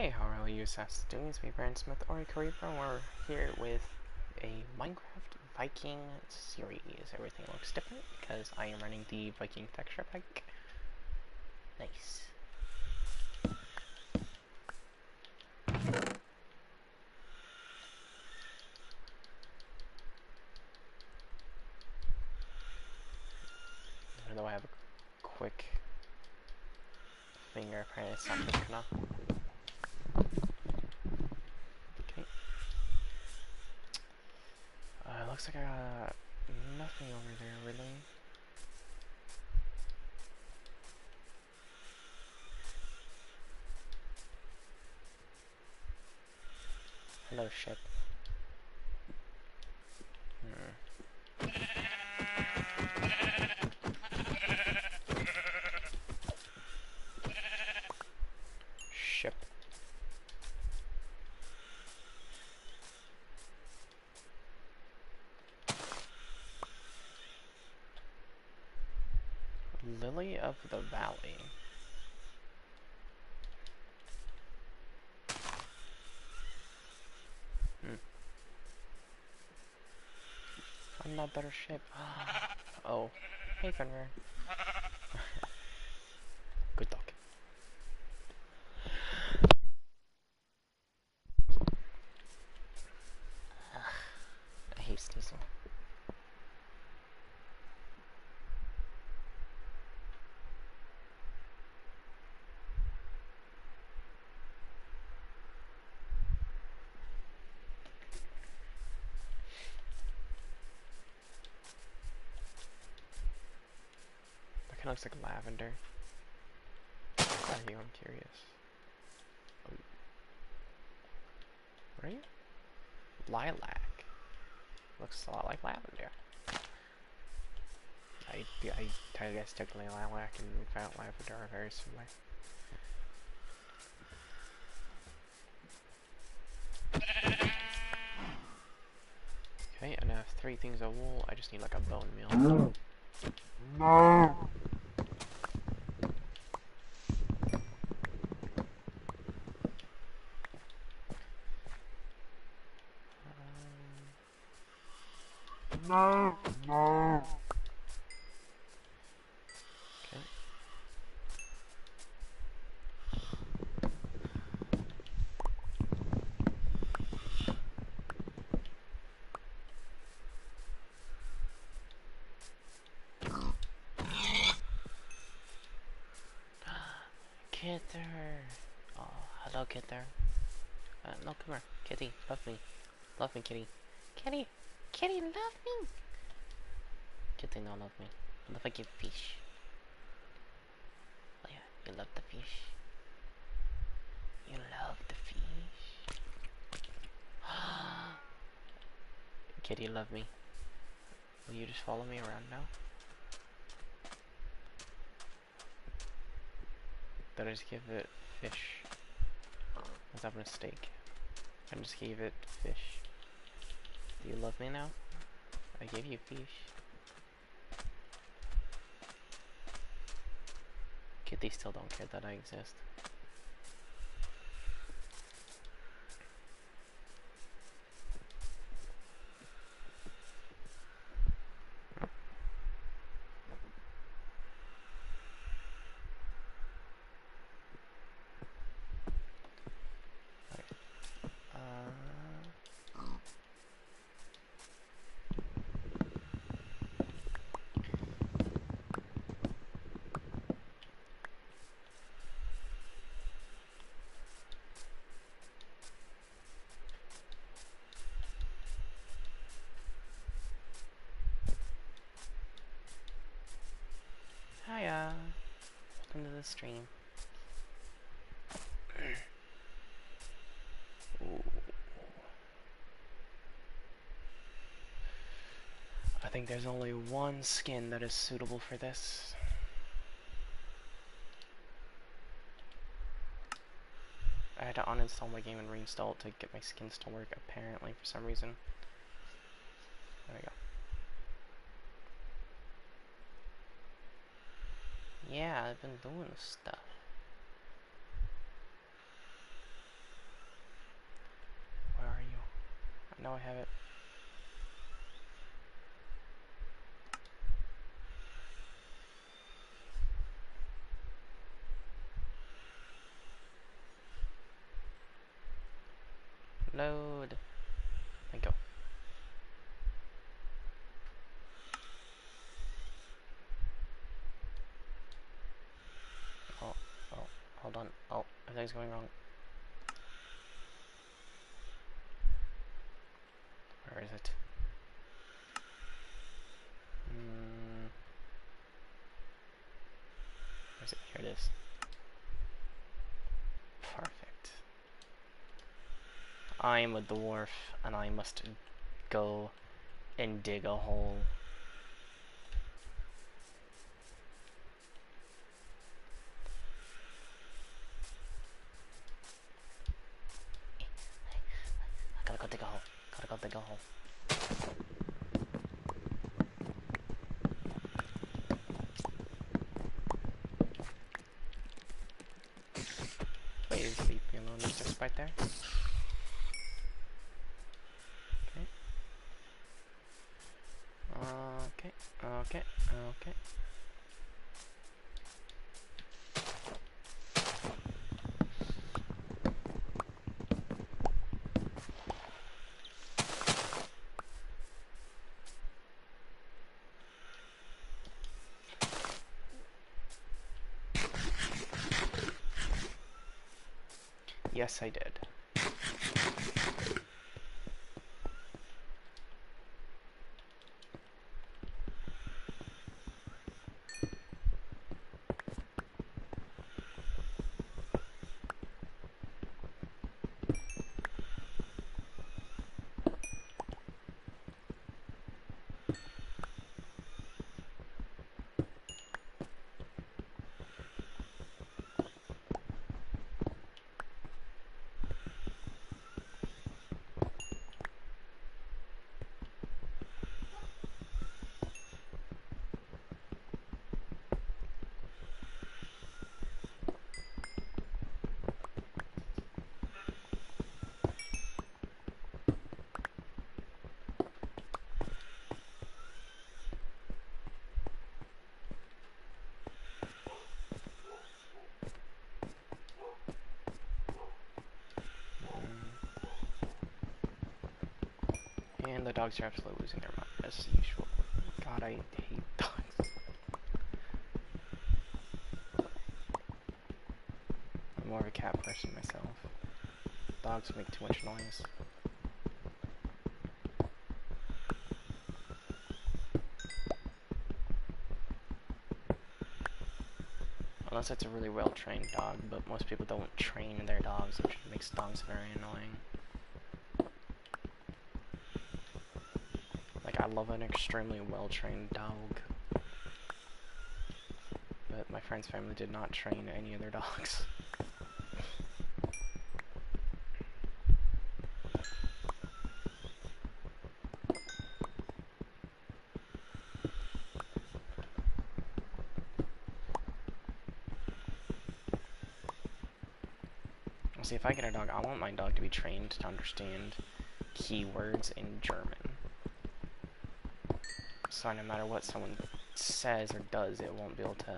Hey, how are you Sass doing? It's me, Brand Smith, or Creeper, and we're here with a Minecraft Viking series. Everything looks different because I am running the Viking texture pack. Nice. Even though I have a quick finger, apparently it's not quick enough. Okay. Looks like I got nothing over there, really. Hello, ship. Ship. Lily of the Valley. I'm not better ship. Oh. Hey, Fenrir. Good dog. I hate sneezing. That kind of looks like lavender. Are you? I'm curious. Right? Lilac. Looks a lot like lavender. I guess technically lilac and lavender are very similar. Okay, and I have 3 things of wool. I just need like a bone meal. No. No. No. Okay. Kitter. Oh, hello, Kitter. No, come here. Kitty, love me. Love me, kitty. Kitty. Kitty, love me. Kitty, no, love me. What if I give fish? Oh yeah, you love the fish. You love the fish. Kitty, love me. Will you just follow me around now? Did I just give it fish? Was that a mistake? I just gave it fish. Do you love me now? I gave you fish. Kitty still don't care that I exist. Hiya! Welcome to the stream. Ooh. I think there's only one skin that is suitable for this. I had to uninstall my game and reinstall it to get my skins to work, apparently, for some reason. There we go. Yeah, I've been doing stuff. Now I have it. Load. And go. Oh, oh, hold on. Oh, everything's going wrong. Where is it? Where is it? Here it is. Perfect. I am a dwarf, and I must go and dig a hole. Gotta go dig a hole. Gotta go dig a hole. Please leave me alone, Mr. Sprite there. Okay. Okay. Okay. Yes, I did. And the dogs are absolutely losing their mind, as usual. God, I hate dogs. I'm more of a cat person myself. Dogs make too much noise. Unless it's a really well-trained dog, but most people don't train their dogs, which makes dogs very annoying. Like, I love an extremely well-trained dog. But my friend's family did not train any of their dogs. See, if I get a dog, I want my dog to be trained to understand keywords in German. So no matter what someone says or does, it won't be able to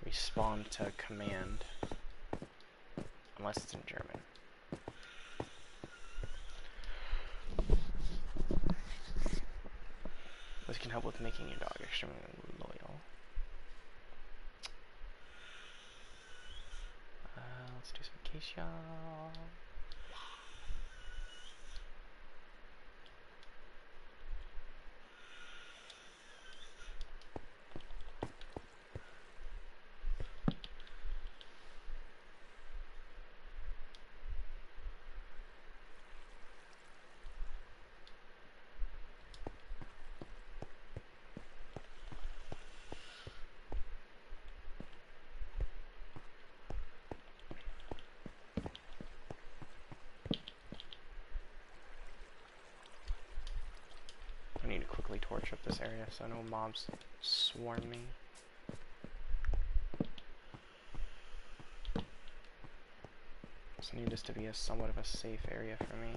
respond to a command unless it's in German. This can help with making your dog extremely loyal. Let's do some acacia. I need to quickly torch up this area so no mobs swarm me. So I need this to be a somewhat of a safe area for me.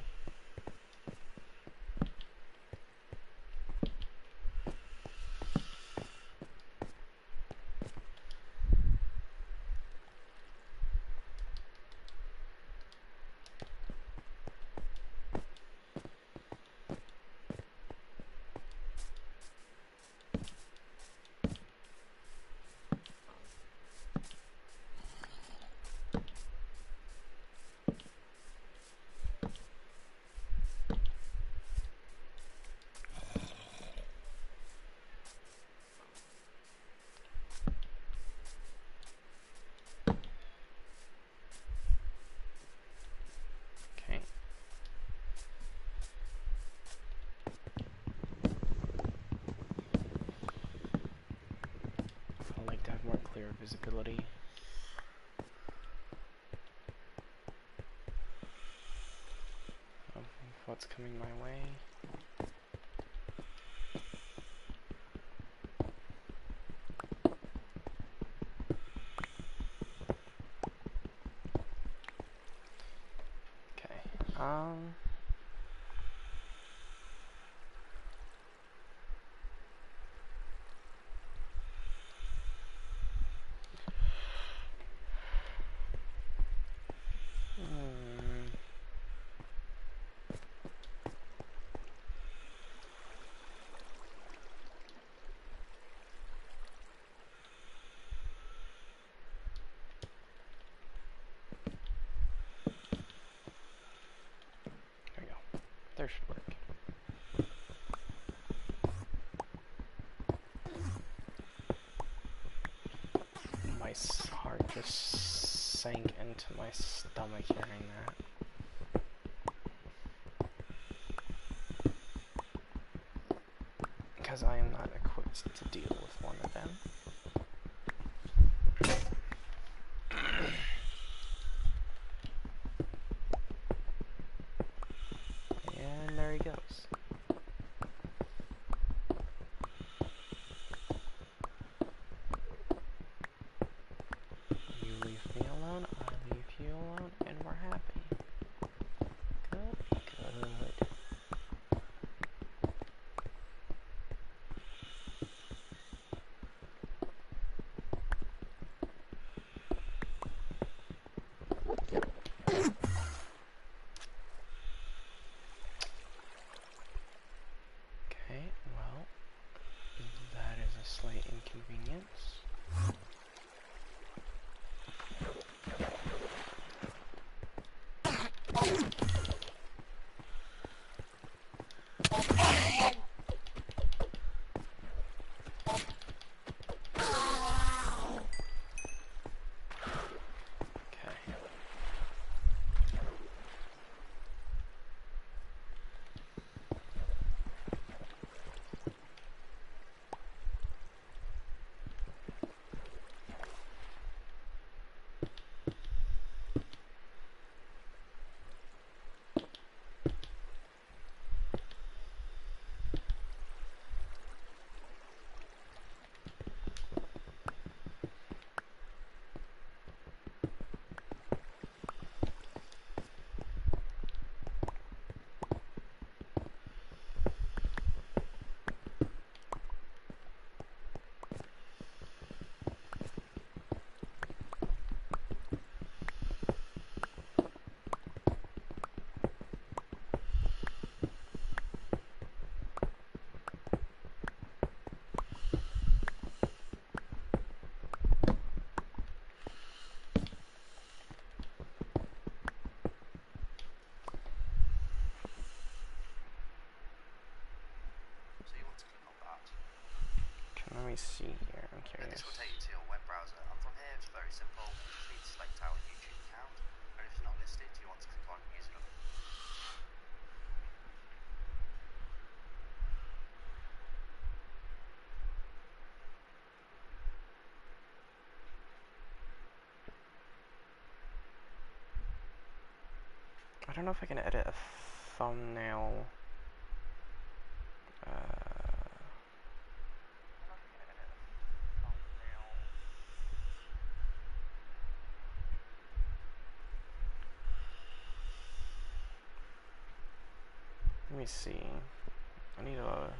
clear visibility. Of what's coming my way. There should work. My heart just sank into my stomach hearing that. Because I am not equipped to deal with one of them. And there he goes. You leave me alone, I leave you alone, and we're happy. Good, good. Okay, well, that is a slight inconvenience. Let me see here, I'm curious. And this will take you to your web browser. And from here, it's very simple. You just need to select our YouTube account. And if it's not listed, you want to click on Use It. I don't know if I can edit a thumbnail. Let me see. I need a...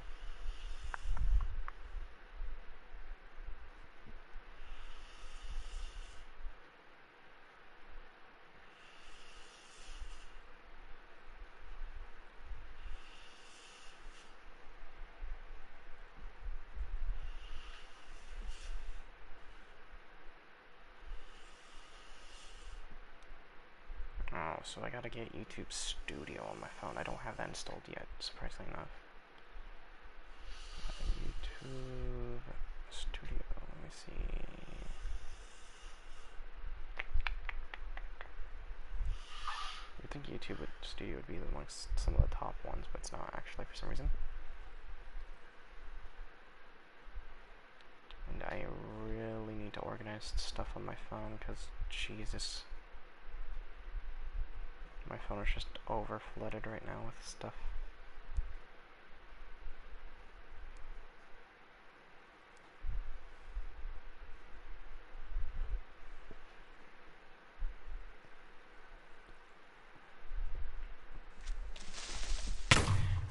Oh, so I gotta get YouTube Studio on my phone. I don't have that installed yet, surprisingly enough. YouTube Studio, let me see. I think YouTube Studio would be amongst some of the top ones, but it's not actually for some reason. And I really need to to organize stuff on my phone, because, Jesus. My phone is just over flooded right now with stuff.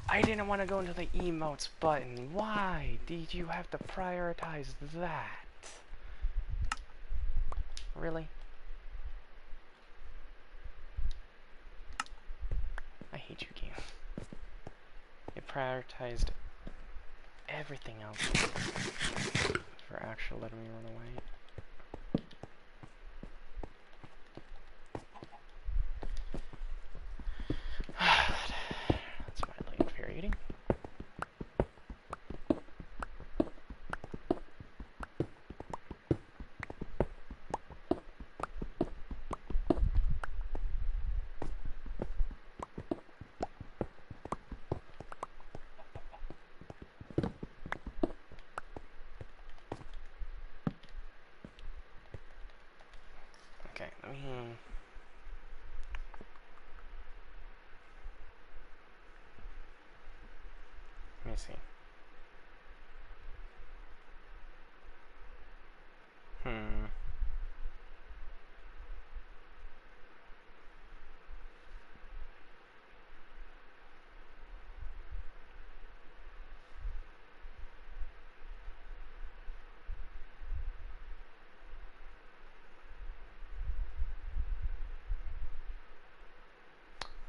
I didn't want to go into the emotes button. Why did you have to prioritize that? Really? I hate you, game. It prioritized everything else for actually letting me run away. That's mildly infuriating. Okay, let me see.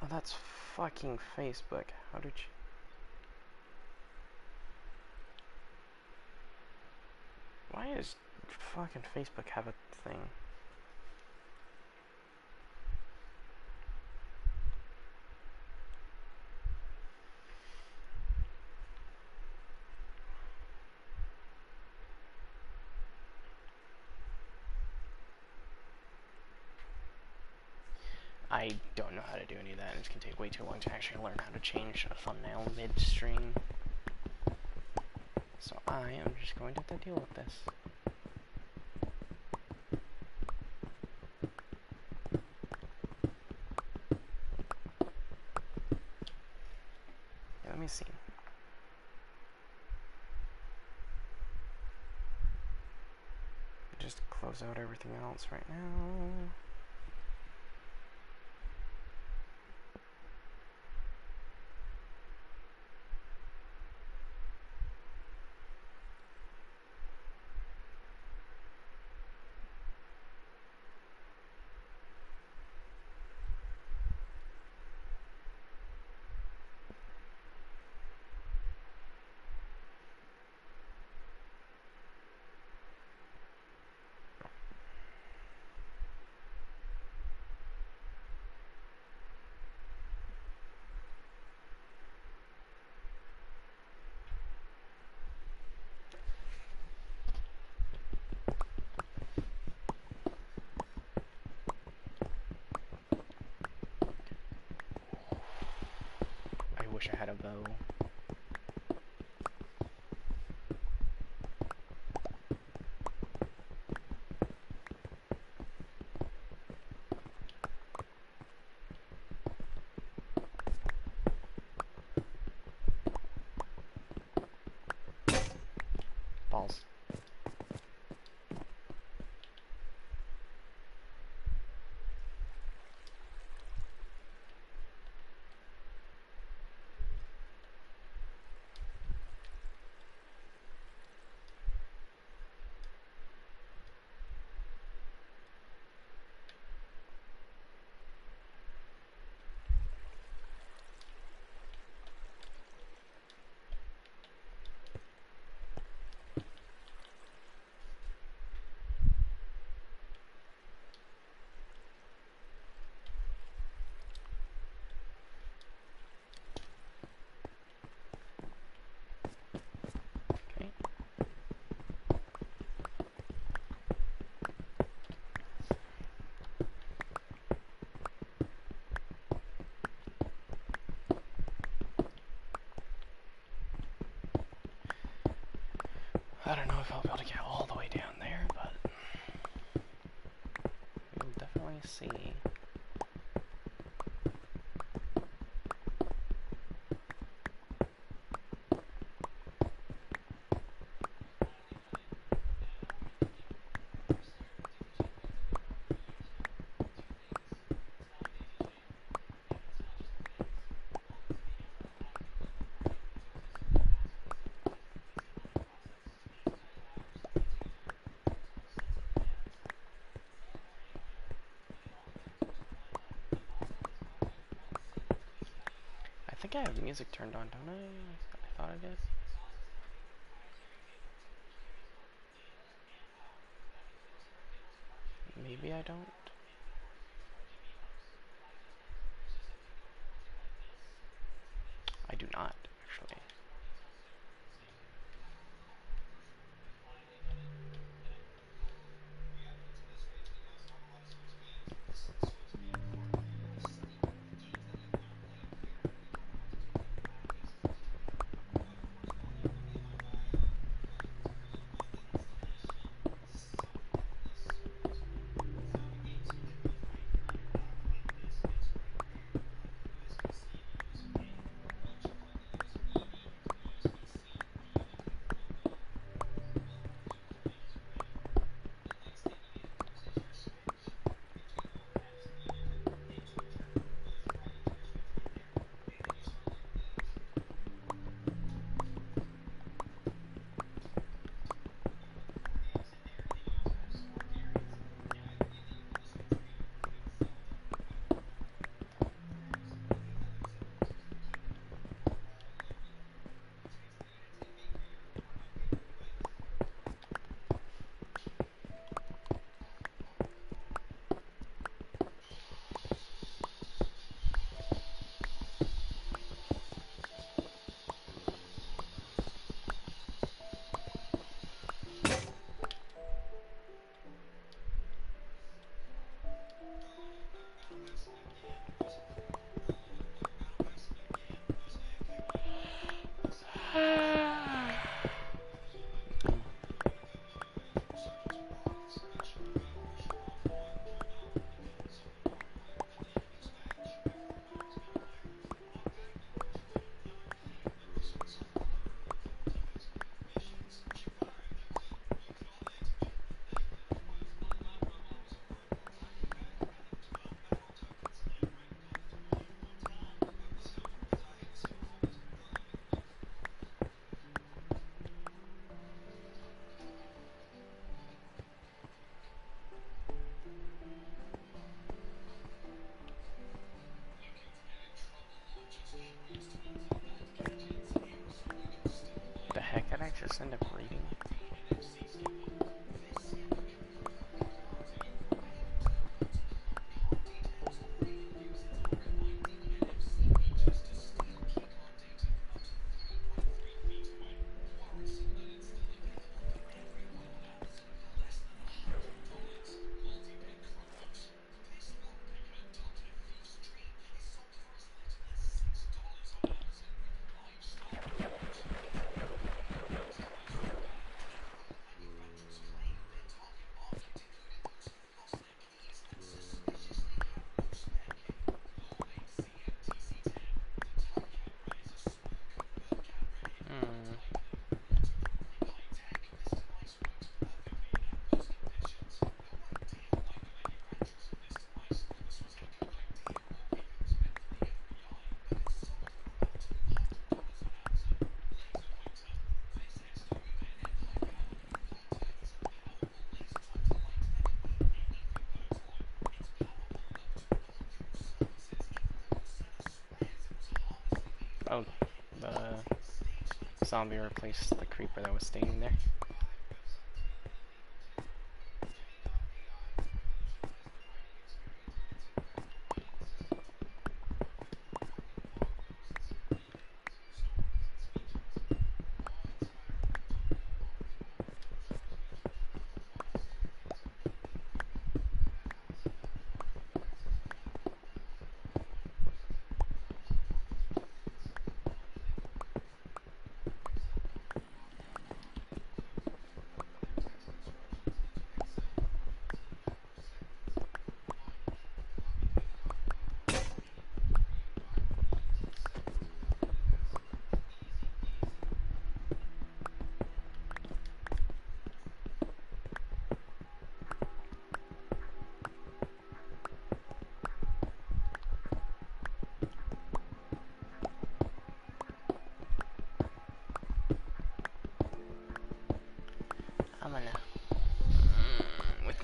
Oh, that's fucking Facebook. How did you... Why does fucking Facebook have a thing? I don't know how to do any of that. It's gonna take way too long to actually learn how to change a thumbnail midstream. So I am just going to have to deal with this. Yeah, let me see. Just close out everything else right now. I wish I had a bow. Balls. Okay. I don't know if I'll be able to get all the way down there, but I see? I think I have music turned on, don't I? I thought I did. Maybe I don't. I do not, actually. The heck did I just end up reading? Hmm. Oh, the zombie replaced the creeper that was standing there.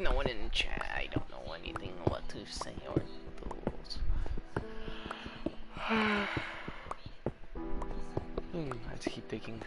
No one in chat. I don't know anything what to say or rules. I have to keep thinking.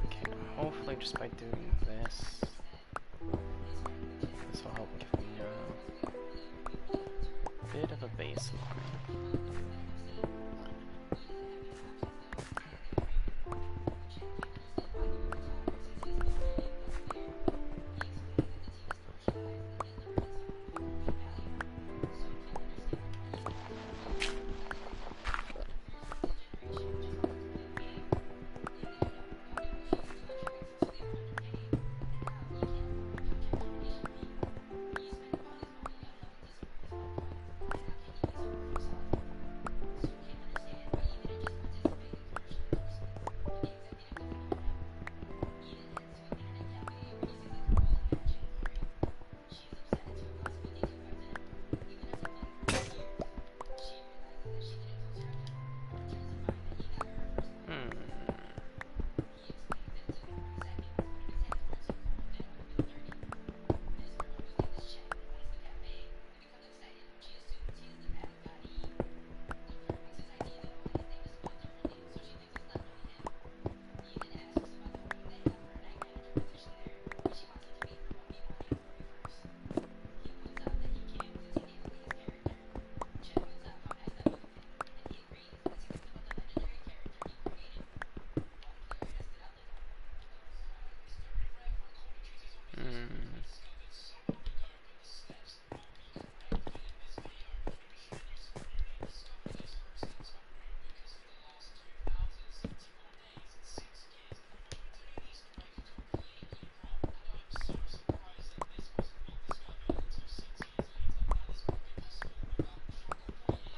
Okay, hopefully just by doing this, this will help give me a bit of a baseline.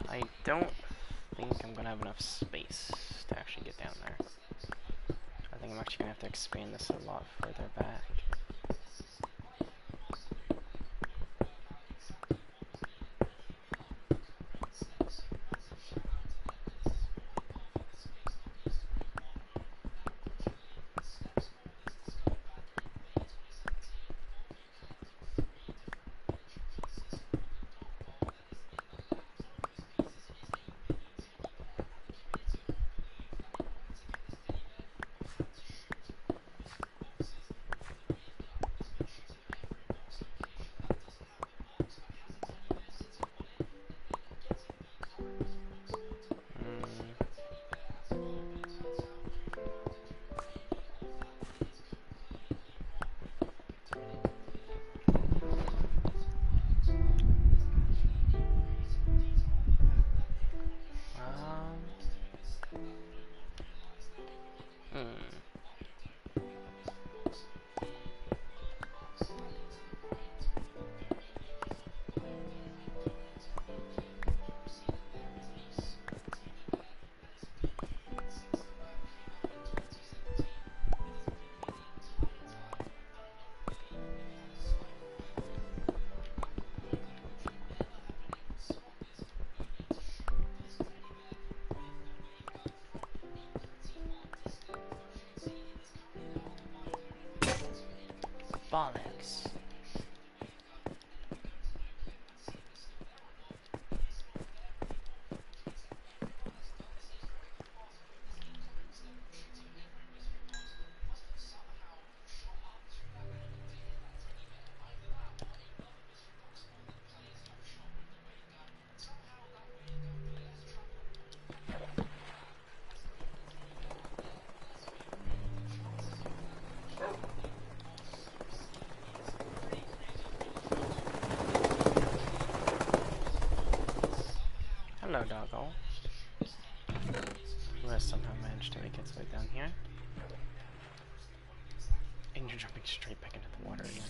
I don't think I'm gonna have enough space to actually get down there. I think I'm actually gonna have to expand this a lot further back. Bollocks. shadow doggo, who has somehow managed to make its way down here. And you're jumping straight back into the water again.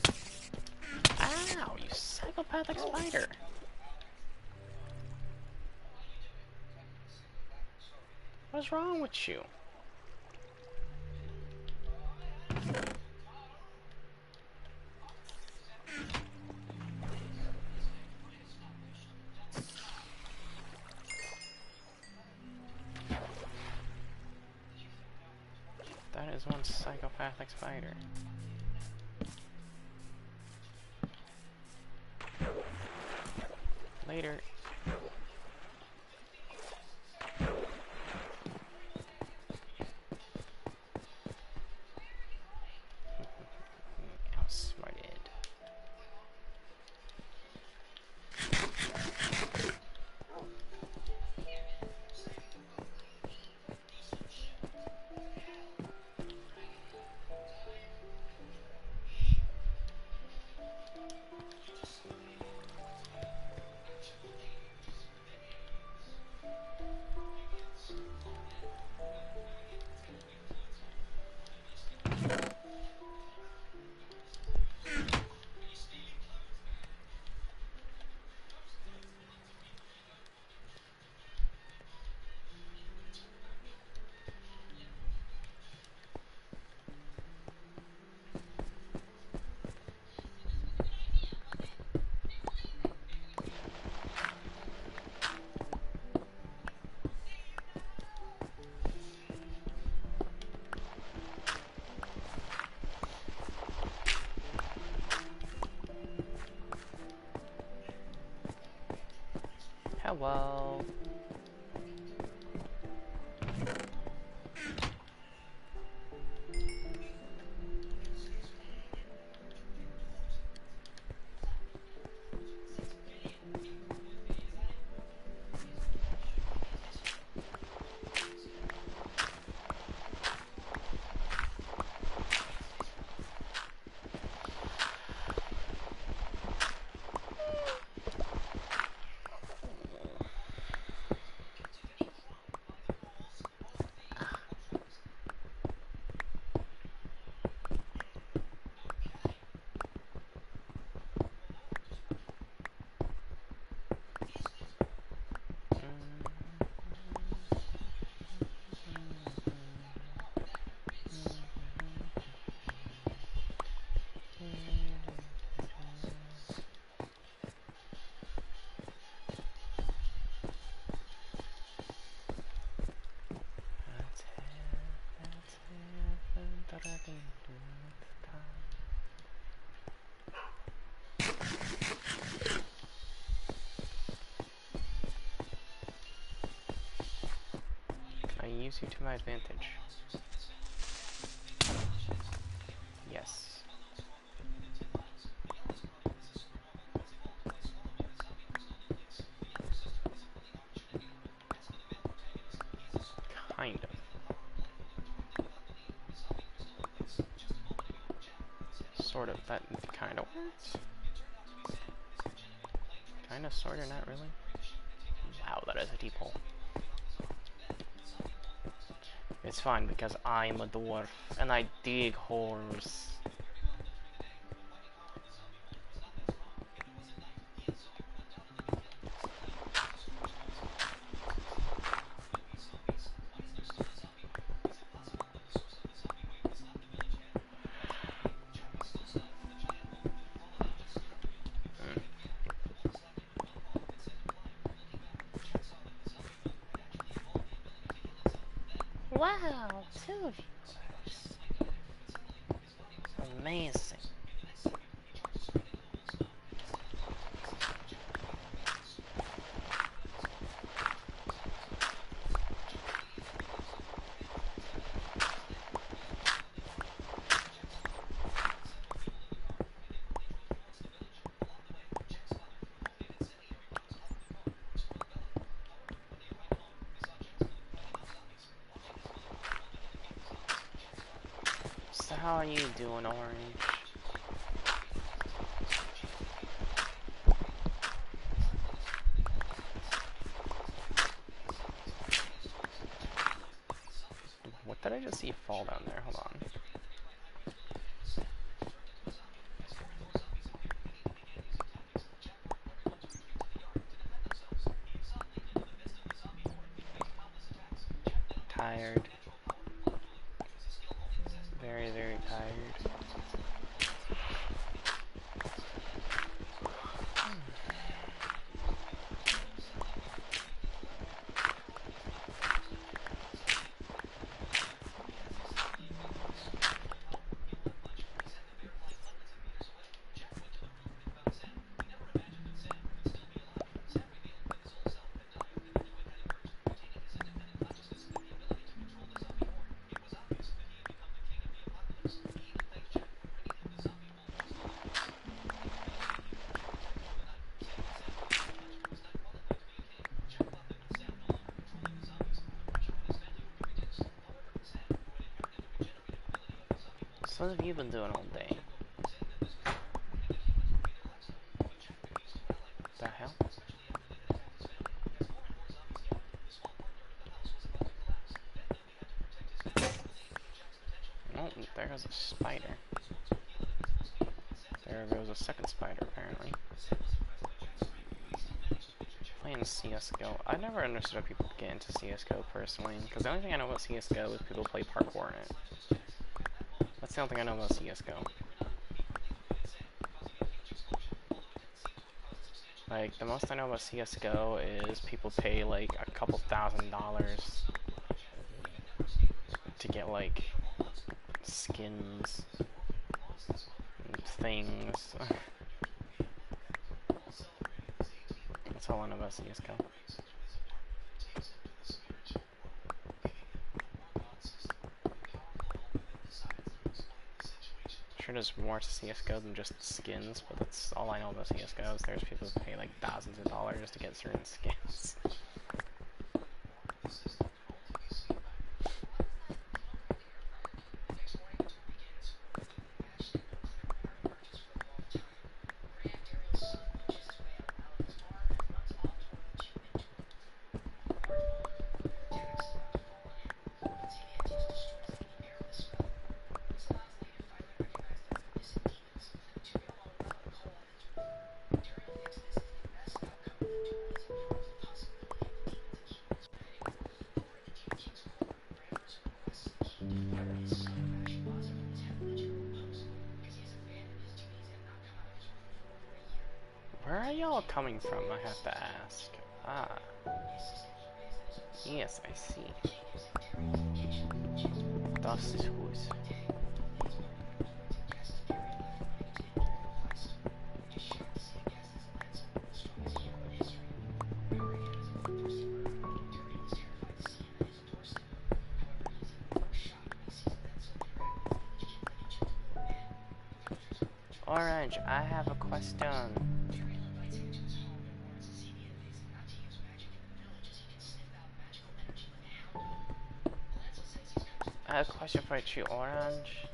Ow, you psychopathic spider! What's wrong with you? That is one psychopathic spider. Later. Outsmarted. Hello. I use you to my advantage. Yes. Kind of. Sort of. That kind of works. Kind of, sort of, not really. Wow, that is a deep hole. It's fine because I'm a dwarf and I dig holes. Wow, 2 viewers. Amazing. So how are you doing, Orange? did I just see fall down there? Hold on. Tired. Very, very tired. So what have you been doing all day? The hell? Oh, there goes a spider. There goes a second spider, apparently. Playing CSGO. I never understood how people get into CSGO personally, because the only thing I know about CSGO is people play parkour in it. That's the only thing I know about CSGO. Like, the most I know about CSGO is people pay, like, a couple $1,000s to get, like, skins, and things. That's all I know about CSGO. Sure, there's more to CSGO than just skins, but that's all I know about CSGO is there's people who pay, like, thousands of dollars to get certain skins. Where are y'all coming from, I have to ask? Ah. Yes, I see. Das ist gut. Orange, I have a question. I have a question for you, Orange.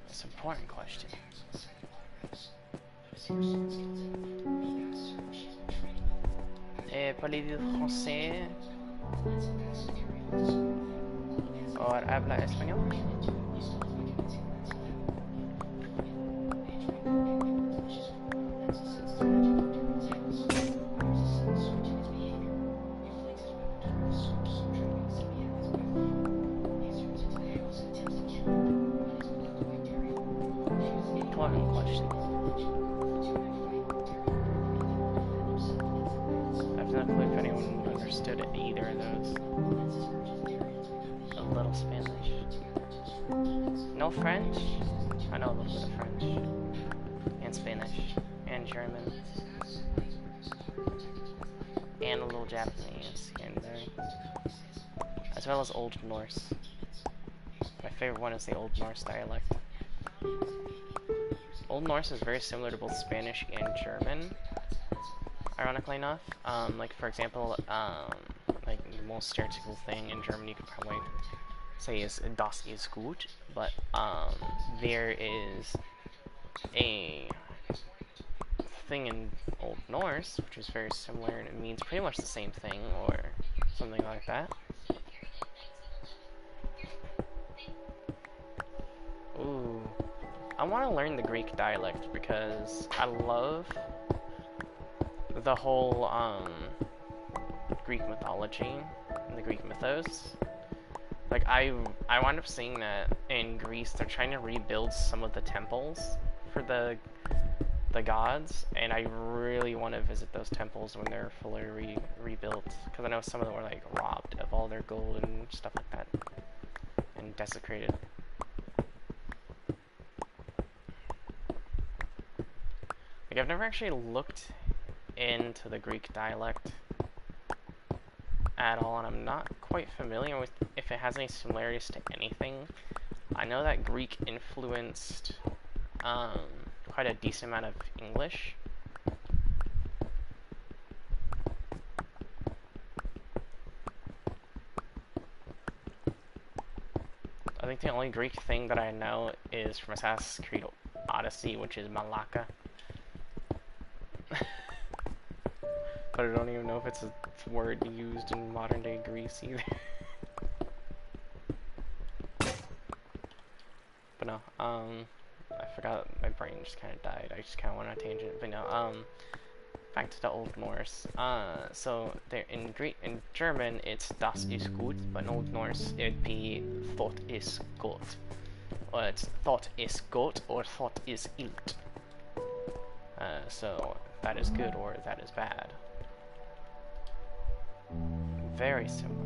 It's an important question. Parlez-vous français? Or habla español? Important question. I have no clue if anyone understood either of those. A little Spanish. No French? I know a little bit of French. And Spanish. And German. And a little Japanese here and there. As well as Old Norse. My favorite one is the Old Norse dialect. Old Norse is very similar to both Spanish and German, ironically enough. Like, for example, like, the most stereotypical thing in German you could probably say is Das ist gut, but, there is a thing in Old Norse, which is very similar, and it means pretty much the same thing, or something like that. Ooh. I want to learn the Greek dialect because I love the whole Greek mythology and the Greek mythos. Like I wound up seeing that in Greece they're trying to rebuild some of the temples for the gods, and I really want to visit those temples when they're fully rebuilt, because I know some of them were like robbed of all their gold and stuff like that and desecrated. Like I've never actually looked into the Greek dialect at all, and I'm not quite familiar with if it has any similarities to anything. I know that Greek influenced quite a decent amount of English. I think the only Greek thing that I know is from Assassin's Creed Odyssey, which is Malacca. But I don't even know if it's a word used in modern day Greece either. But no, I forgot, my brain just kind of died. I just kind of went on a tangent. But no, back to the Old Norse. So there in German it's das ist gut, but in Old Norse it'd be thought is gut. Or it's thought is gut or thought is ilt. So that is good or that is bad. Very similar.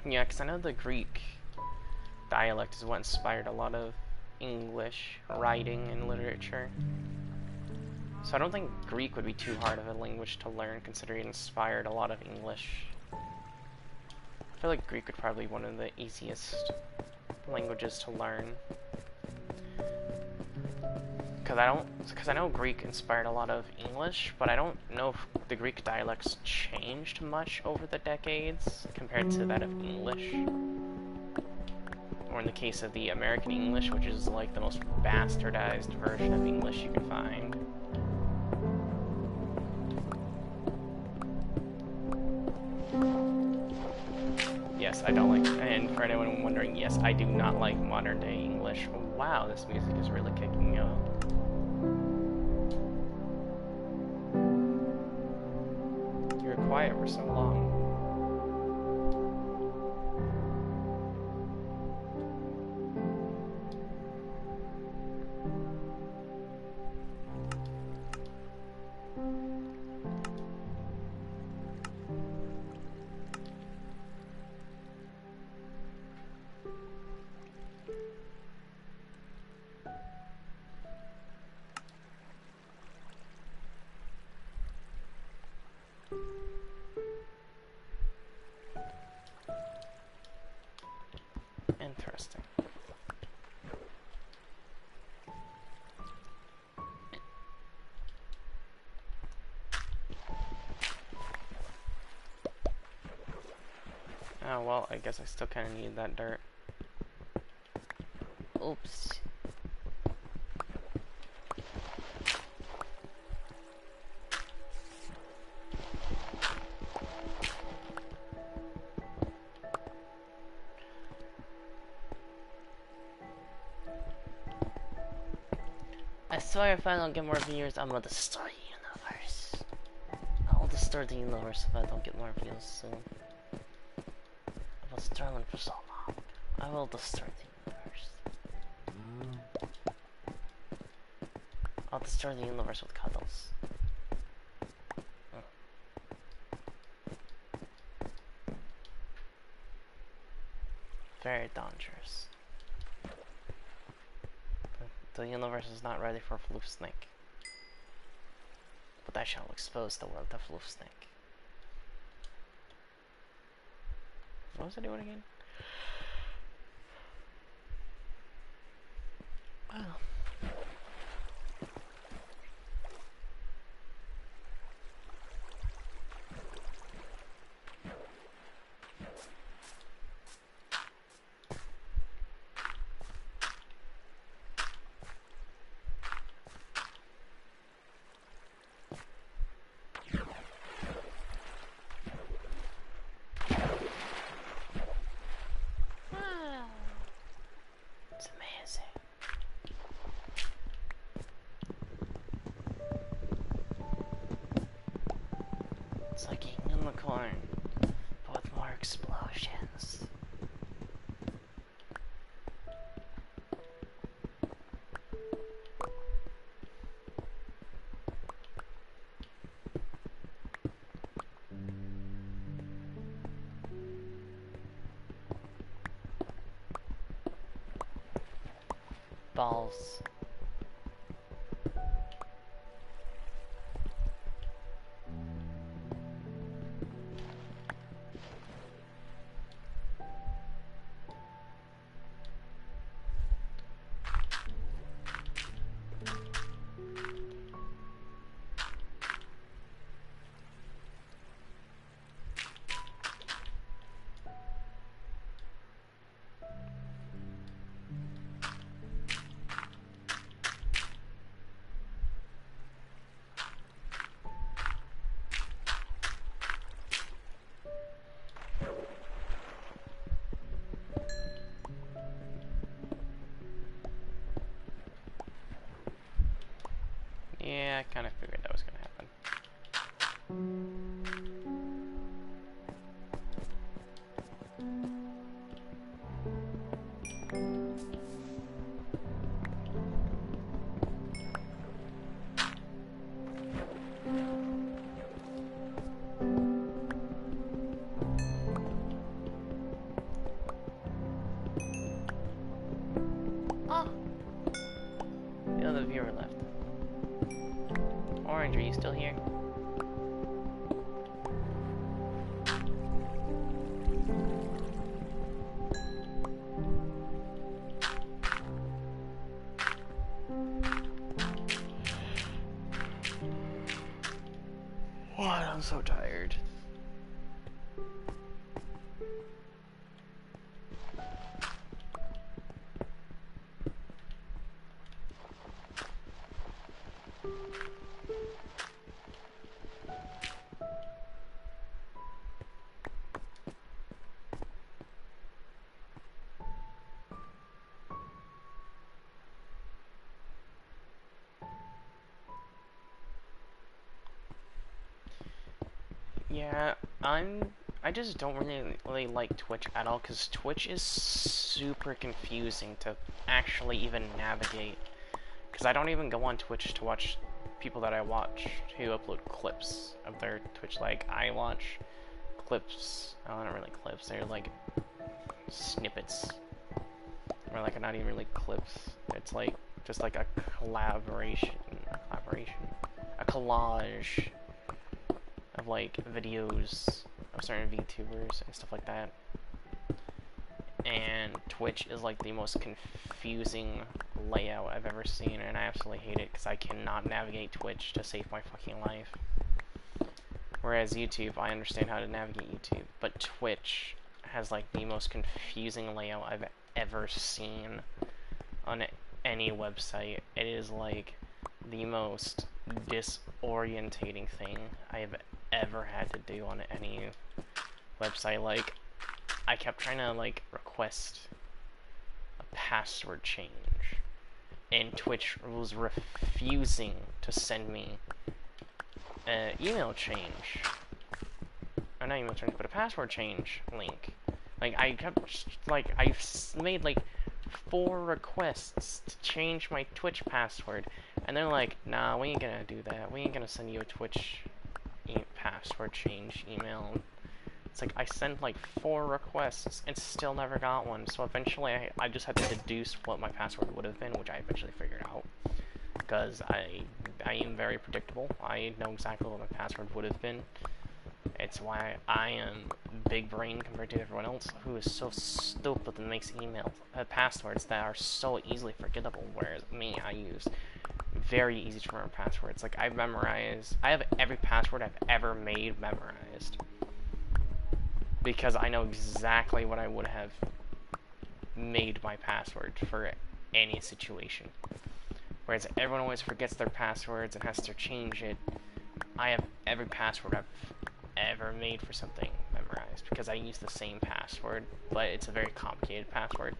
Yeah, because I know the Greek dialect is what inspired a lot of English writing and literature. So I don't think Greek would be too hard of a language to learn, considering it inspired a lot of English. I feel like Greek would probably be one of the easiest languages to learn. Because I know Greek inspired a lot of English, but I don't know if the Greek dialects changed much over the decades compared to that of English. Or in the case of the American English, which is like the most bastardized version of English you can find. Yes, I don't like, and for anyone wondering, yes, I do not like modern day English. Wow, this music is really kicking me up. You were quiet for so long. Interesting. Oh, well, I guess I still kind of need that dirt. Oops. I swear if I don't get more viewers, I'm gonna destroy the universe. I'll destroy the universe if I don't get more views soon. I was struggling for so long. I will destroy the universe. I'll destroy the universe with cuddles. Very dangerous. The universe is not ready for Floof Snake. But I shall expose the world to Floof Snake. What was I doing again? Well. It's like eating unicorn, but with more explosions. Balls. Yeah, I kind of figured that was gonna happen. Oh! The other viewer left. Orange, are you still here? What? I'm so tired. Yeah, I just don't really like Twitch at all, because Twitch is super confusing to actually even navigate. Because I don't even go on Twitch to watch people that I watch who upload clips of their Twitch. Like, I watch clips, oh, not really clips, they're like snippets. Or like, not even really clips. It's like, just like a a collage of like videos of certain VTubers and stuff like that. And Twitch is like the most confusing layout I've ever seen, and I absolutely hate it because I cannot navigate Twitch to save my fucking life. Whereas YouTube, I understand how to navigate YouTube, but Twitch has like the most confusing layout I've ever seen on any website. It is like the most disorientating thing I have ever had to do on any website. Like, I kept trying to like request a password change, and Twitch was refusing to send me an email change. Or not email change, but a password change link. Like, I kept, like, I made like 4 requests to change my Twitch password, and they're like, nah, we ain't gonna do that. We ain't gonna send you a Twitch password change email. It's like, I sent like 4 requests and still never got one, so eventually I just had to deduce what my password would have been, which I eventually figured out. Because I am very predictable. I know exactly what my password would have been. It's why I am big brain compared to everyone else who is so stupid and makes passwords that are so easily forgettable, whereas me, I use very easy to remember passwords. Like, I have every password I've ever made memorized. Because I know exactly what I would have made my password for any situation. Whereas everyone always forgets their passwords and has to change it. I have every password I've ever made for something memorized because I use the same password, but it's a very complicated password.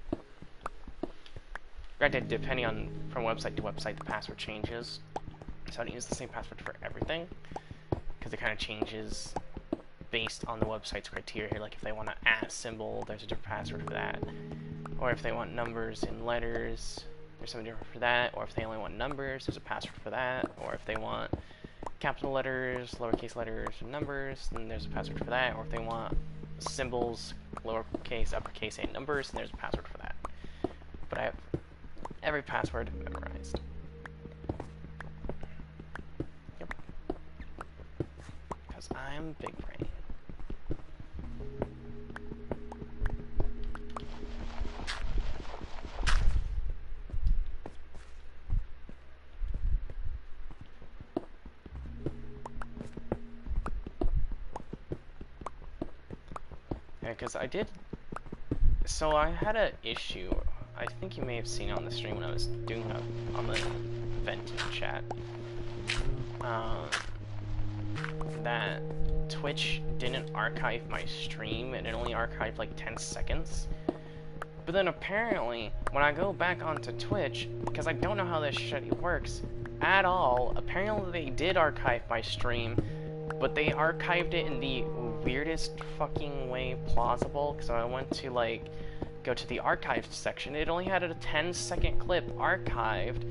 Granted, depending on from website to website, the password changes, so I don't use the same password for everything because it kind of changes based on the website's criteria here. Like if they want an @ symbol, there's a different password for that. Or if they want numbers and letters, there's something different for that. Or if they only want numbers, there's a password for that. Or if they want capital letters, lowercase letters, and numbers, then there's a password for that. Or if they want symbols, lowercase, uppercase, and numbers, then there's a password for that. But I have every password memorized. Yep. Because I'm big brain. Yeah, because I did. So I had an issue. I think you may have seen it on the stream when I was doing it on the venting chat. That Twitch didn't archive my stream, and it only archived like 10 seconds. But then apparently, when I go back onto Twitch, because I don't know how this shit works at all, apparently they did archive my stream, but they archived it in the weirdest fucking way plausible. Because I went to like go to the archive section, it only had a 10-second clip archived,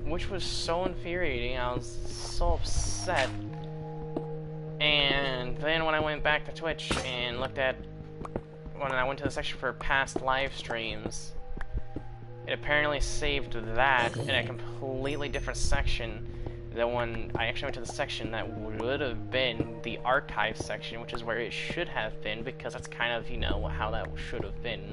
which was so infuriating. I was so upset. And then when I went back to Twitch and looked at, when I went to the section for past live streams, it apparently saved that in a completely different section than when I actually went to the section that would have been the archive section, which is where it should have been, because that's kind of, you know, how that should have been.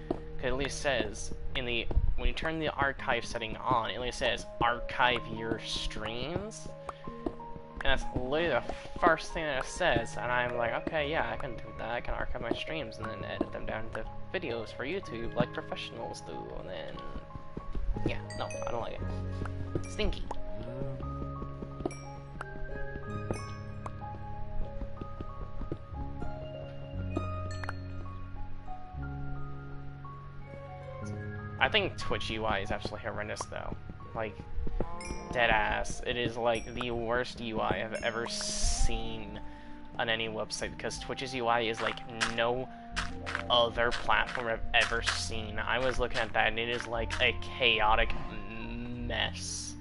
Because it at least says, in the, when you turn the archive setting on, it at least says, archive your streams. And that's literally the first thing that it says, and I'm like, okay, yeah, I can do that. I can archive my streams and then edit them down to videos for YouTube like professionals do, and then, yeah, no, I don't like it. Stinky. I think Twitch UI is absolutely horrendous, though. Like, dead ass. It is like the worst UI I've ever seen on any website, because Twitch's UI is like no other platform I've ever seen. I was looking at that and it is like a chaotic mess.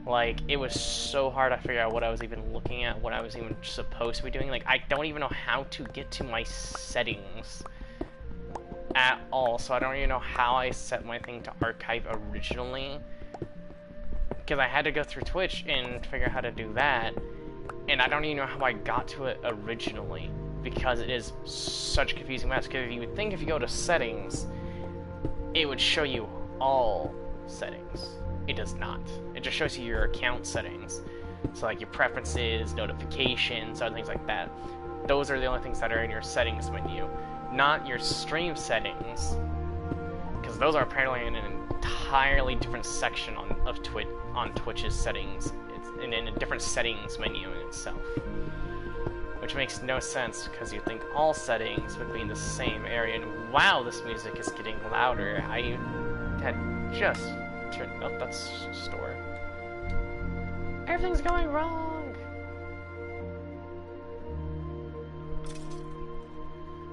Like, it was so hard to figure out what I was even looking at, what I was even supposed to be doing. Like, I don't even know how to get to my settings at all, so I don't even know how I set my thing to archive originally, because I had to go through Twitch and figure out how to do that, and I don't even know how I got to it originally, because it is such a confusing mess. Because you would think if you go to settings, it would show you all settings. It does not. It just shows you your account settings, so like your preferences, notifications, other things like that. Those are the only things that are in your settings menu, not your stream settings, because those are apparently in an entirely different section of Twitch's settings. It's in a different settings menu in itself, which makes no sense, because you'd think all settings would be in the same area. And wow, this music is getting louder. I had just turned. Oh, that's store. Everything's going wrong.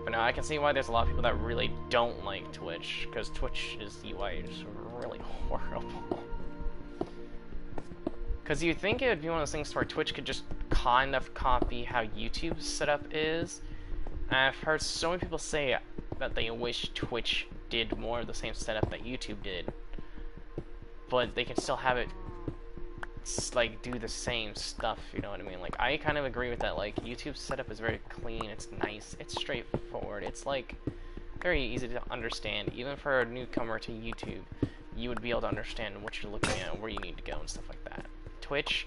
But no, I can see why there's a lot of people that really don't like Twitch, because Twitch's UI is really horrible. Because you think it would be one of those things where Twitch could just kind of copy how YouTube's setup is. And I've heard so many people say that they wish Twitch did more of the same setup that YouTube did, but they can still have it like do the same stuff, you know what I mean? Like, I kind of agree with that. Like, YouTube's setup is very clean, it's nice, it's straightforward, it's like very easy to understand. Even for a newcomer to YouTube, you would be able to understand what you're looking at and where you need to go and stuff like that. Twitch,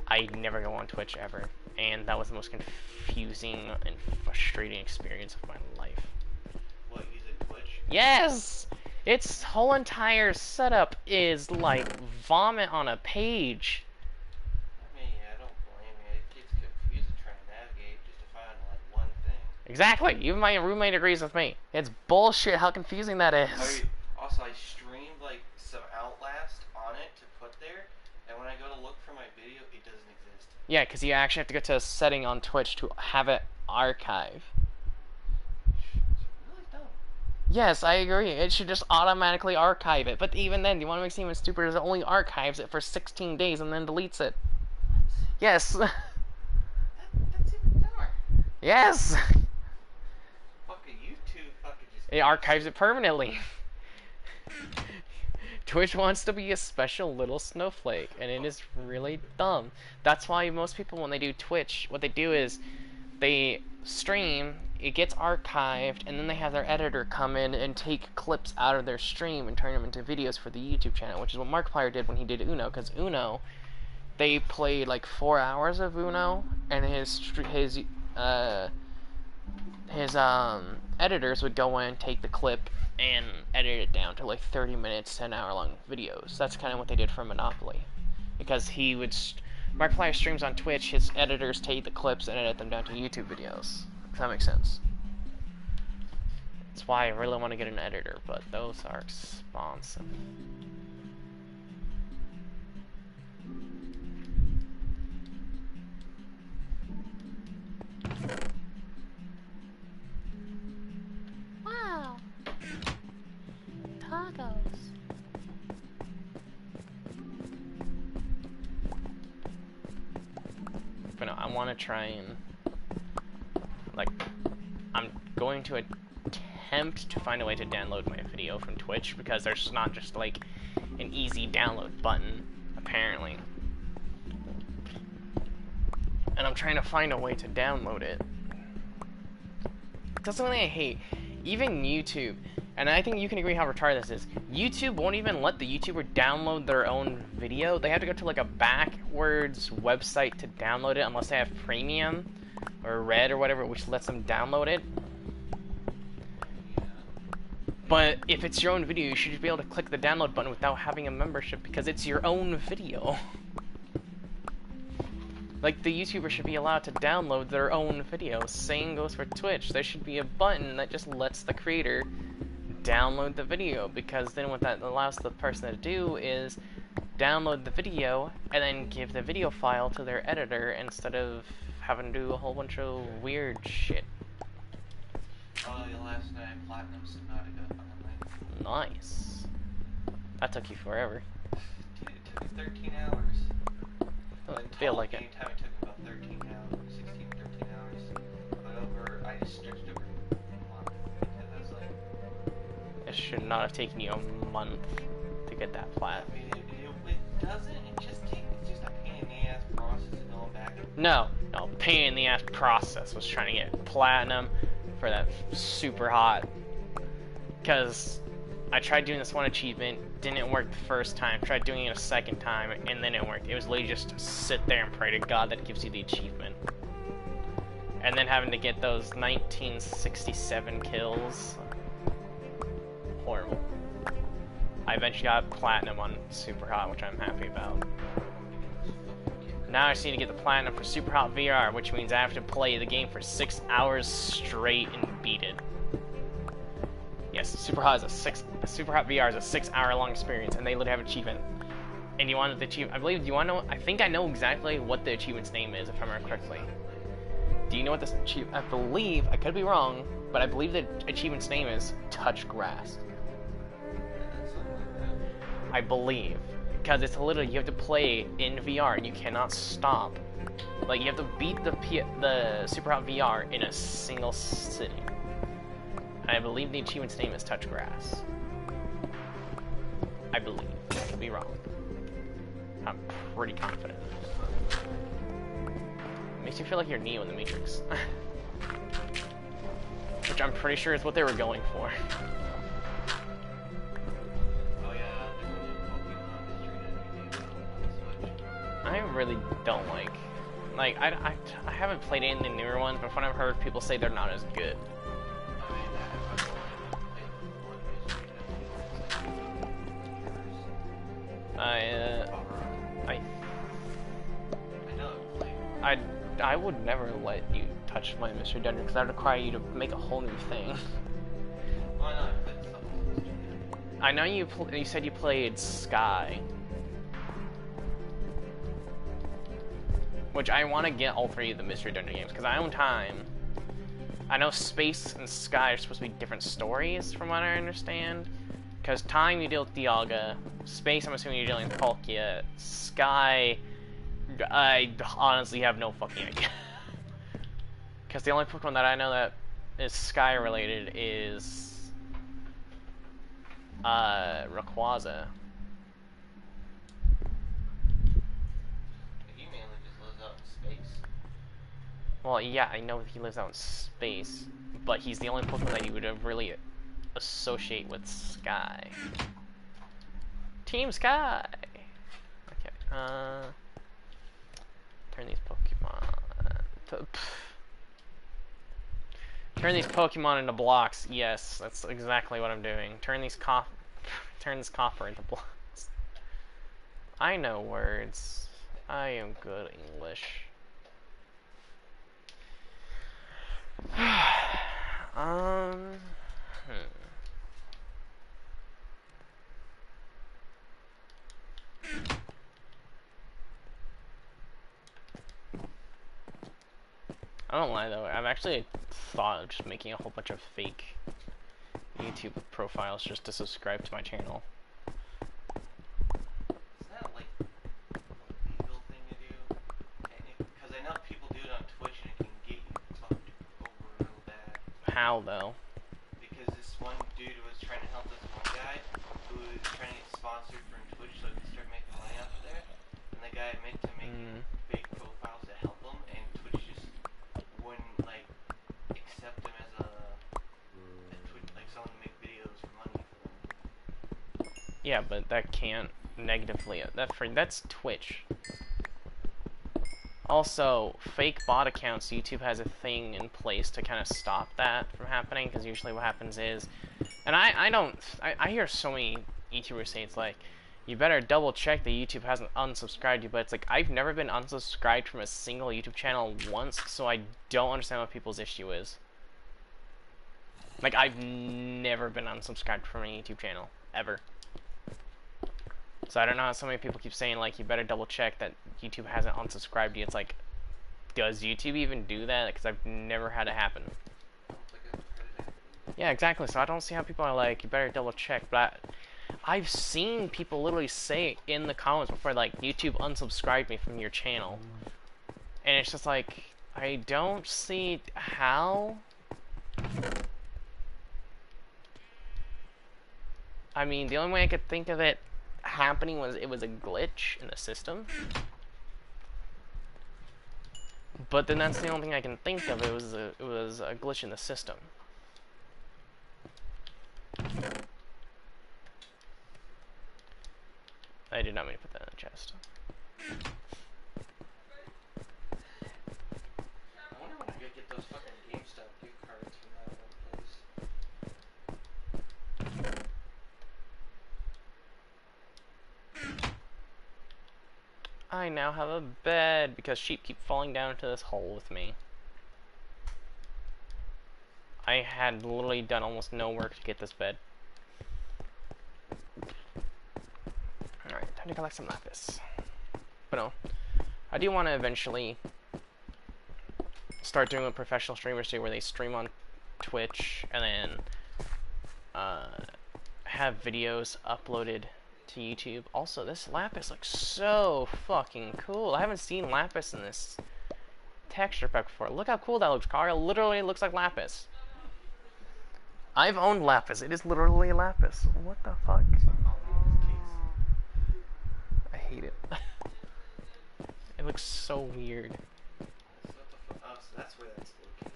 I never go on Twitch ever, and that was the most confusing and frustrating experience of my life. What, using Twitch? Yes! Its whole entire setup is like vomit on a page. I mean, yeah, I don't blame you. It gets confusing trying to navigate just to find, like, one thing. Exactly. Even my roommate agrees with me. It's bullshit how confusing that is. Also, I streamed, like, some Outlast on it to put there, And when I go to look for my video, it doesn't exist. Yeah, because you actually have to go to a setting on Twitch to have it archive. It's really dumb. Yes, I agree. It should just automatically archive it. But even then, do you want to make it even stupider? It only archives it for 16 days and then deletes it. What? Yes. That's even dumber. Yes. Fucking YouTube fucking just... It archives it permanently. Twitch wants to be a special little snowflake, and it is really dumb. That's why most people, when they do Twitch, what they do is they stream, it gets archived, and then they have their editor come in and take clips out of their stream and turn them into videos for the YouTube channel, which is what Markiplier did when he did Uno, because Uno, they played like 4 hours of Uno, and his editors would go in, take the clip, and edit it down to like 30 minutes to an hour-long videos. That's kind of what they did for Monopoly, because he would Markiplier streams on Twitch, his editors take the clips and edit them down to YouTube videos. If that makes sense. That's why I really want to get an editor, but those are expensive. Wow. Tacos. But no, I want to try and, like, I'm going to attempt to find a way to download my video from Twitch, because there's not just like an easy download button, apparently. And I'm trying to find a way to download it. That's something I hate. Even YouTube, and I think you can agree how retarded this is, YouTube won't even let the YouTuber download their own video. They have to go to like a backwards website to download it, unless they have premium or Red or whatever, which lets them download it. But if it's your own video, you should be able to click the download button without having a membership, because it's your own video. Like, the YouTuber should be allowed to download their own videos. Same goes for Twitch. There should be a button that just lets the creator download the video, because then what that allows the person to do is download the video and then give the video file to their editor instead of having to do a whole bunch of weird shit. Oh, last night Platinum Subnautica finally. Nice. That took you forever. Dude, it took me 13 hours. Doesn't feel like it. Game time, it took me about 13 hours, 16, 13 hours. But over, I just stretched over a month, because I was like... It should not have taken you a month to get that plat. I mean, it doesn't, it's just a pain in the ass process of going back. No, pain in the ass process was trying to get platinum for that super hot. Because I tried doing this one achievement, didn't work the first time, tried doing it a second time, and then it worked. It was literally just sit there and pray to God that it gives you the achievement. And then having to get those 1967 kills. Horrible. I eventually got platinum on Super Hot, which I'm happy about. Now I just need to get the platinum for Super Hot VR, which means I have to play the game for 6 hours straight and beat it. Yes, Super Hot VR is a 6 hour long experience, and they literally have an achievement. And you want the achievement? I believe. Do you want to know? I think I know exactly what the achievement's name is, if I remember correctly. Do you know what this achievement? I believe. I could be wrong, but I believe the achievement's name is Touch Grass. I believe, because it's literally you have to play in VR and you cannot stop. Like, you have to beat the Super Hot VR in a single sitting. I believe the achievement's name is Touch Grass. I believe. I could be wrong. I'm pretty confident. Makes you feel like you're Neo in the Matrix. Which I'm pretty sure is what they were going for. Oh yeah, they're going to Pokemon I really don't like I haven't played any of the newer ones, but from what I've heard, people say they're not as good. I would never let you touch my Mystery Dungeon, because that would require you to make a whole new thing. Why not? I know you said you played Sky. which I want to get all 3 of the Mystery Dungeon games, because I own Time. I know Space and Sky are supposed to be different stories, from what I understand. Because Time, you deal with Dialga. Space, I'm assuming you're dealing with Palkia. Sky, I honestly have no fucking idea. Because the only Pokemon that I know that is Sky related is Rayquaza. He mainly just lives out in space. Well, yeah, I know he lives out in space, but he's the only Pokemon that you would really associate with Sky. Team Sky! Okay, turn these Pokemon... Turn these Pokemon into blocks. Yes, that's exactly what I'm doing. Turn this copper into blocks. I know words. I am good English. I don't lie though, I've actually thought of just making a whole bunch of fake YouTube profiles just to subscribe to my channel. Is that like a legal thing to do? Because I know people do it on Twitch and it can get you fucked over real bad. How though? Because this one dude was trying to help this one guy who was trying to get sponsored from Twitch so he could start making money off of there. And the guy admitted to making fake profiles to help him, and Twitch just wouldn't like accept him as a Twitch, like someone to make videos for money for them. Yeah, but that can't negatively that's Twitch. Also, fake bot accounts, YouTube has a thing in place to kind of stop that from happening, because usually what happens is, and I hear so many YouTubers say it's like, you better double check that YouTube hasn't unsubscribed you, but it's like, I've never been unsubscribed from a single YouTube channel once, so I don't understand what people's issue is. Like, I've never been unsubscribed from a YouTube channel, ever. So I don't know how so many people keep saying, like, you better double check that YouTube hasn't unsubscribed you. It's like, does YouTube even do that? Because I've never had it happen. Yeah, exactly. So I don't see how people are like, you better double check. But I've seen people literally say in the comments before, like, YouTube unsubscribed me from your channel. And it's just like, I don't see how. I mean, the only way I could think of it happening was it was a glitch in the system. But then that's the only thing I can think of. It was a glitch in the system. I did not mean to put that in the chest. I wonder when I get those fucking GameStop gift cards from that one place. I now have a bed because sheep keep falling down into this hole with me. I had literally done almost no work to get this bed. Alright, time to collect some lapis. But no, I do want to eventually start doing what professional streamers do, where they stream on Twitch and then have videos uploaded to YouTube. Also, this lapis looks so fucking cool. I haven't seen lapis in this texture pack before. Look how cool that looks, Carl. It literally looks like lapis. I've owned lapis. It is literally lapis. What the fuck? I hate it. It looks so weird. Oh, so that's where that's located.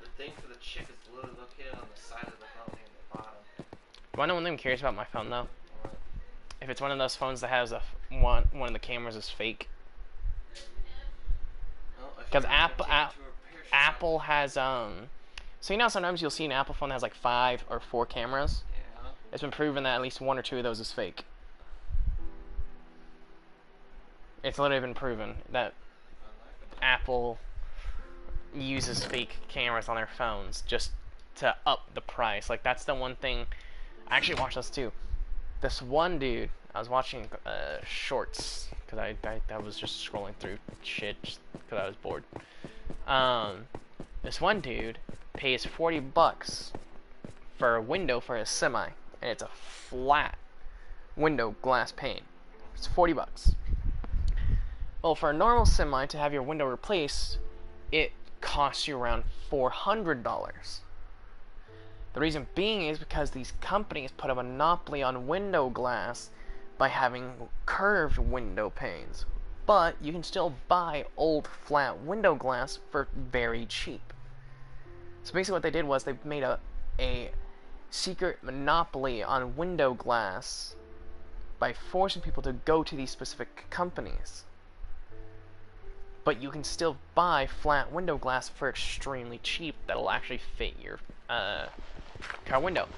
The thing for the chip is literally located on the side of the phone here at the bottom. Do I know one thing I'm curious about my phone though? If it's one of those phones that has one of the cameras is fake. Because Apple has so you know sometimes you'll see an Apple phone that has like 5 or 4 cameras. Yeah. It's been proven that at least 1 or 2 of those is fake. It's literally been proven that Apple uses fake cameras on their phones just to up the price. Like, that's the one thing. I actually watched this too. This one dude, I was watching shorts because I was just scrolling through shit because I was bored. This one dude pays $40 for a window for his semi, and it's a flat window glass pane. It's $40. Well, for a normal semi to have your window replaced, it costs you around $400. The reason being is because these companies put a monopoly on window glass by having curved window panes. But you can still buy old flat window glass for very cheap. So basically what they did was they made a secret monopoly on window glass by forcing people to go to these specific companies. But you can still buy flat window glass for extremely cheap that'll actually fit your car window.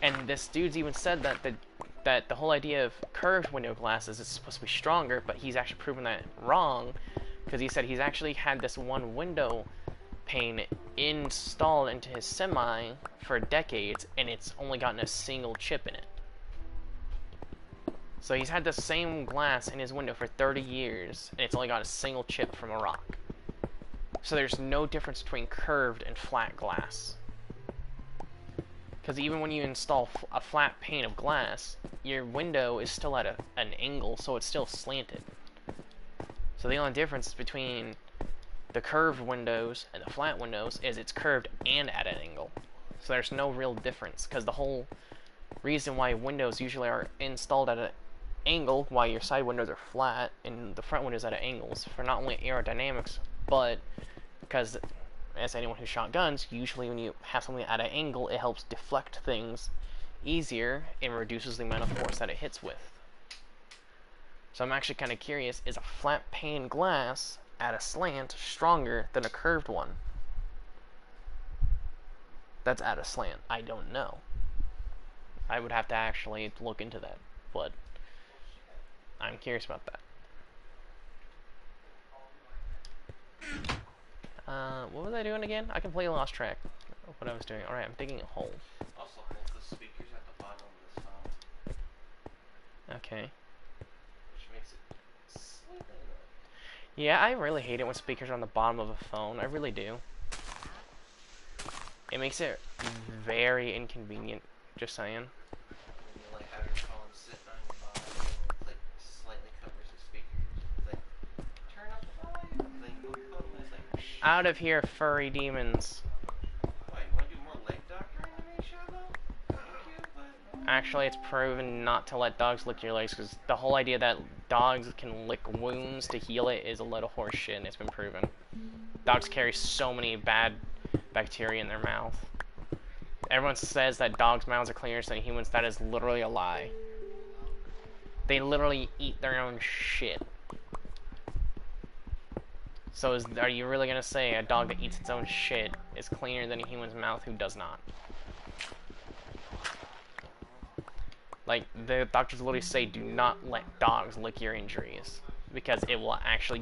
And this dude's even said that the whole idea of curved window glasses is supposed to be stronger, but he's actually proven that wrong, because he said he's actually had this one window pane installed into his semi for decades, and it's only gotten a single chip in it. So he's had the same glass in his window for 30 years, and it's only got a single chip from a rock. So there's no difference between curved and flat glass. Because even when you install a flat pane of glass, your window is still at an angle, so it's still slanted. So the only difference between the curved windows and the flat windows is it's curved and at an angle. So there's no real difference, because the whole reason why windows usually are installed at an angle, why your side windows are flat and the front windows at angles, for not only aerodynamics, but because, as anyone who shot guns, usually when you have something at an angle, it helps deflect things easier and reduces the amount of force that it hits with. So I'm actually kind of curious, is a flat pane glass at a slant stronger than a curved one that's at a slant? I don't know. I would have to actually look into that, but I'm curious about that. What was I doing again? I completely lost track of what I was doing. Alright, I'm digging a hole. Also, hold the speakers at the bottom of this phone, Okay. which makes it slightly annoying. Yeah, I really hate it when speakers are on the bottom of a phone. I really do. It makes it very inconvenient, just saying. And you like have your phone sitting on your body and like slightly covers the speakers. Like, turn up the volume. Then you move your phone and it's like, shh. Out of here, furry demons. Why, you want to do more leg doctor animation though? Thank you, but no. Actually, it's proven not to let dogs lick your legs, because the whole idea that dogs can lick wounds to heal it is a load of horse shit, and it's been proven. Dogs carry so many bad bacteria in their mouth. Everyone says that dogs' mouths are cleaner than humans. That is literally a lie. They literally eat their own shit. So are you really gonna say a dog that eats its own shit is cleaner than a human's mouth who does not? Like, the doctors literally say, do not let dogs lick your injuries, because it will actually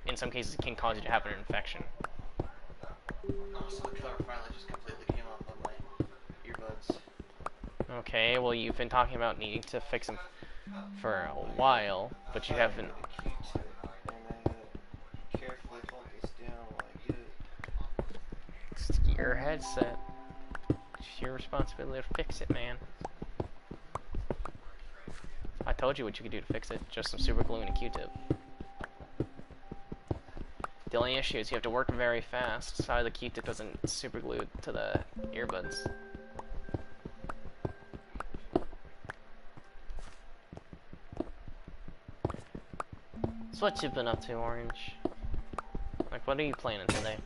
in some cases, it can cause you to have an infection. Also, the color finally just completely came off on my earbuds. Okay, well, you've been talking about needing to fix them for a while, but you haven't. And I carefully hold this down while I do it. It's your headset. It's your responsibility to fix it, man. I told you what you could do to fix it. Just some super glue and a Q-tip. The only issue is you have to work very fast, so the Q-tip isn't super glued to the earbuds. So what you been up to, Orange? Like, what are you planning today?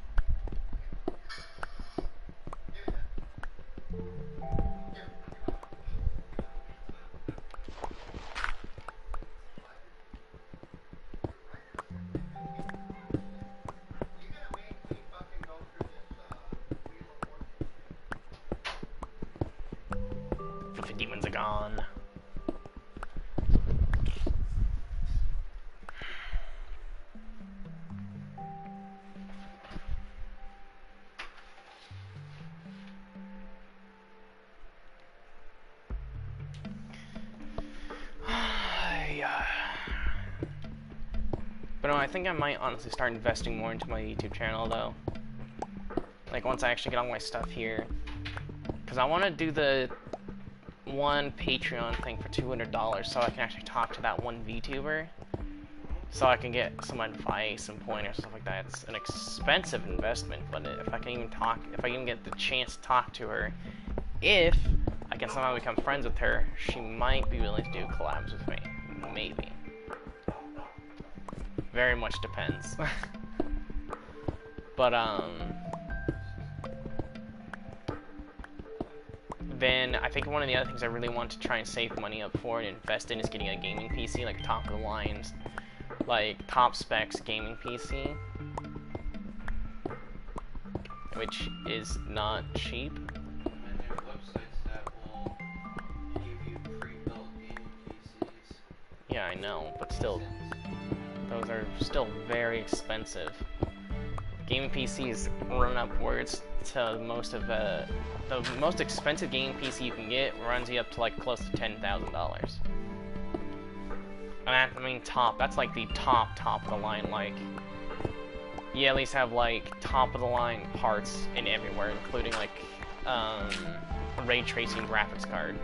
The demons are gone. But no, I think I might honestly start investing more into my YouTube channel though. Like once I actually get all my stuff here. Because I want to do the one Patreon thing for $200 so I can actually talk to that one VTuber. So I can get some advice, some pointers, stuff like that. It's an expensive investment, but if I can even talk, if I even get the chance to talk to her, if I can somehow become friends with her, she might be willing to do collabs with me. Maybe. Very much depends. But, then I think one of the other things I really want to try and save money up for and invest in is getting a gaming PC, like top of the lines, like top specs gaming PC, which is not cheap. And there are websites that will give you pre-built gaming PCs. Yeah, I know, but still, those are still very expensive. Gaming PCs run upwards to most of the most expensive gaming PC you can get runs you up to like close to $10,000. I mean top, that's like the top of the line, like you at least have like top of the line parts in everywhere, including like ray tracing graphics card.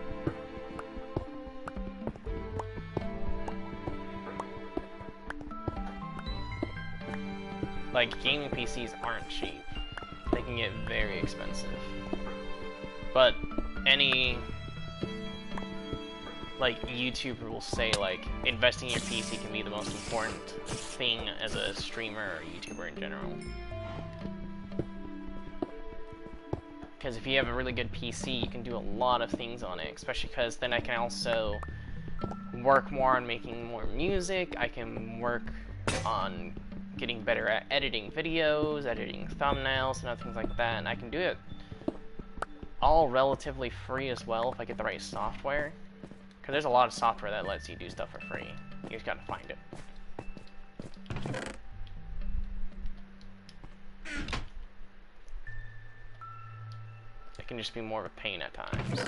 Like gaming PCs aren't cheap. They can get very expensive. But any like YouTuber will say like investing in your PC can be the most important thing as a streamer or YouTuber in general. Because if you have a really good PC, you can do a lot of things on it, especially because then I can also work more on making more music. I can work on getting better at editing videos, editing thumbnails, and other things like that, and I can do it all relatively free as well if I get the right software. Because there's a lot of software that lets you do stuff for free. You just gotta find it. It can just be more of a pain at times.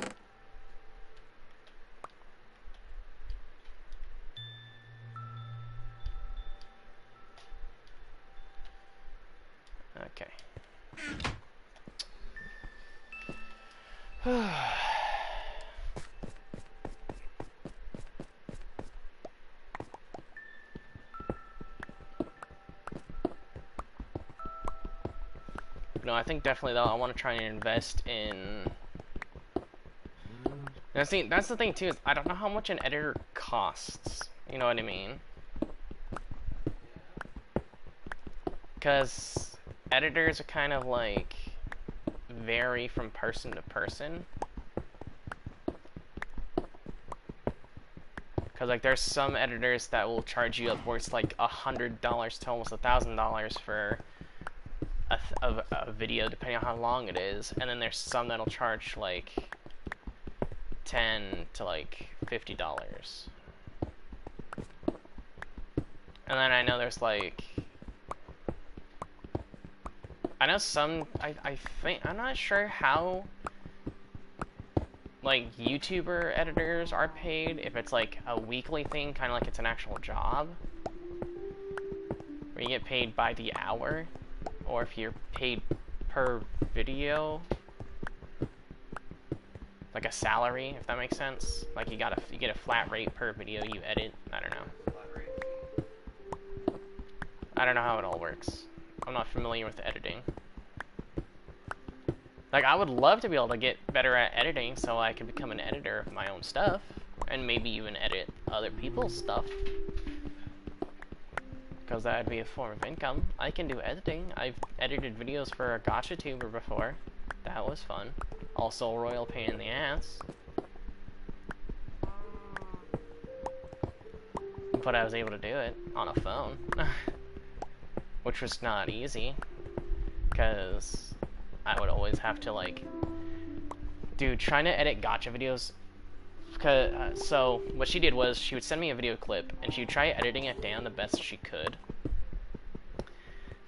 Okay. No, I think definitely though I want to try and invest in. Now, see, that's the thing too, is I don't know how much an editor costs. You know what I mean? Because editors are kind of like vary from person to person. Because like there's some editors that will charge you upwards like $100 to almost $1,000 for a video, depending on how long it is, and then there's some that'll charge like $10 to like $50. And then I know there's like, I know some, I think, I'm not sure how like YouTuber editors are paid, if it's like a weekly thing, kind of like it's an actual job, where you get paid by the hour, or if you're paid per video, like a salary, if that makes sense. Like you get a flat rate per video you edit. I don't know. I don't know how it all works. I'm not familiar with editing. Like I would love to be able to get better at editing so I can become an editor of my own stuff, and maybe even edit other people's stuff. Because that'd be a form of income. I can do editing. I've edited videos for a gacha tuber before. That was fun. Also a royal pain in the ass. But I was able to do it on a phone. Which was not easy. Because I would always have to like... Dude, trying to edit gacha videos... so what she did was she would send me a video clip and she would try editing it down the best she could,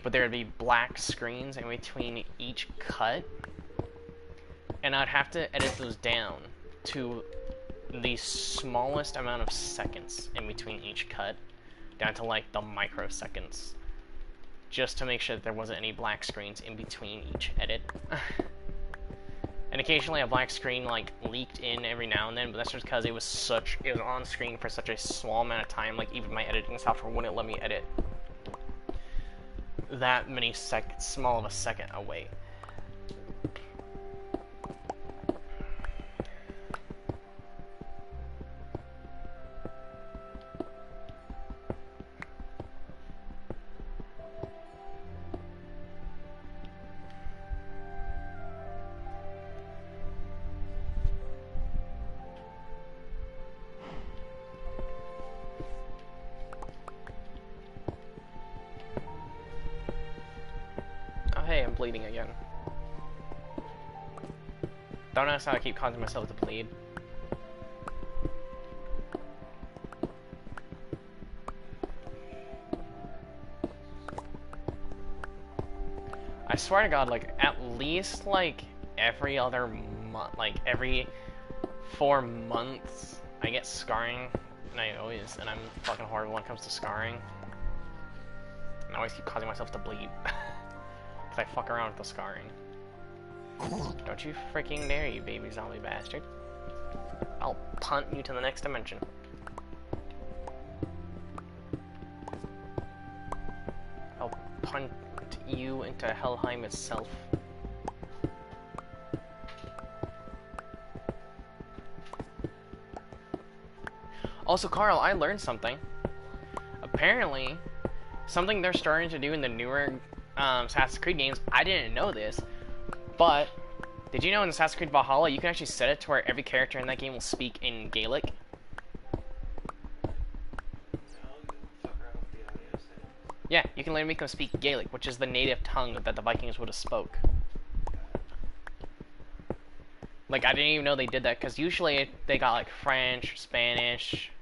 but there would be black screens in between each cut, and I'd have to edit those down to the smallest amount of seconds in between each cut down to like the microseconds, just to make sure that there wasn't any black screens in between each edit. And occasionally a black screen like leaked in every now and then, but that's just because it was on screen for such a small amount of time. Like even my editing software wouldn't let me edit that many small of a second away. Hey, I'm bleeding again. Don't know how I keep causing myself to bleed. I swear to God, like, at least, like, every other month, like, every 4 months, I get scarring, and I'm fucking horrible when it comes to scarring. And I always keep causing myself to bleed. I fuck around with the scarring. Don't you freaking dare, you baby zombie bastard. I'll punt you to the next dimension. I'll punt you into Helheim itself. Also, Carl, I learned something. Apparently, something they're starting to do in the newer Assassin's Creed games, I didn't know this, but did you know in Assassin's Creed Valhalla you can actually set it to where every character in that game will speak in Gaelic? Yeah, you can literally make them speak Gaelic, which is the native tongue that the Vikings would have spoke. Like, I didn't even know they did that, because usually they got like French, Spanish,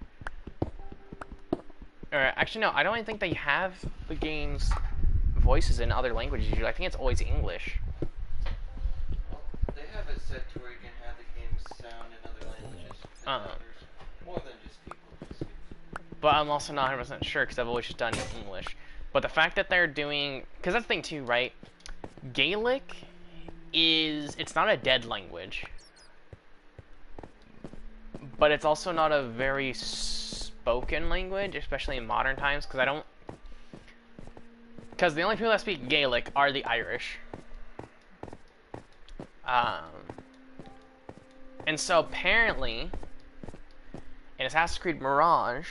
or actually no, I don't even think they have the game's voices in other languages usually. I think it's always English. Well, they have it set to where you can have the game sound in other languages. More than just people who speak. But I'm also not 100% sure because I've always just done English. But the fact that they're doing, because that's the thing too, right? Gaelic it's not a dead language, but it's also not a very spoken language, especially in modern times. Because the only people that speak Gaelic are the Irish. And so apparently, in Assassin's Creed Mirage,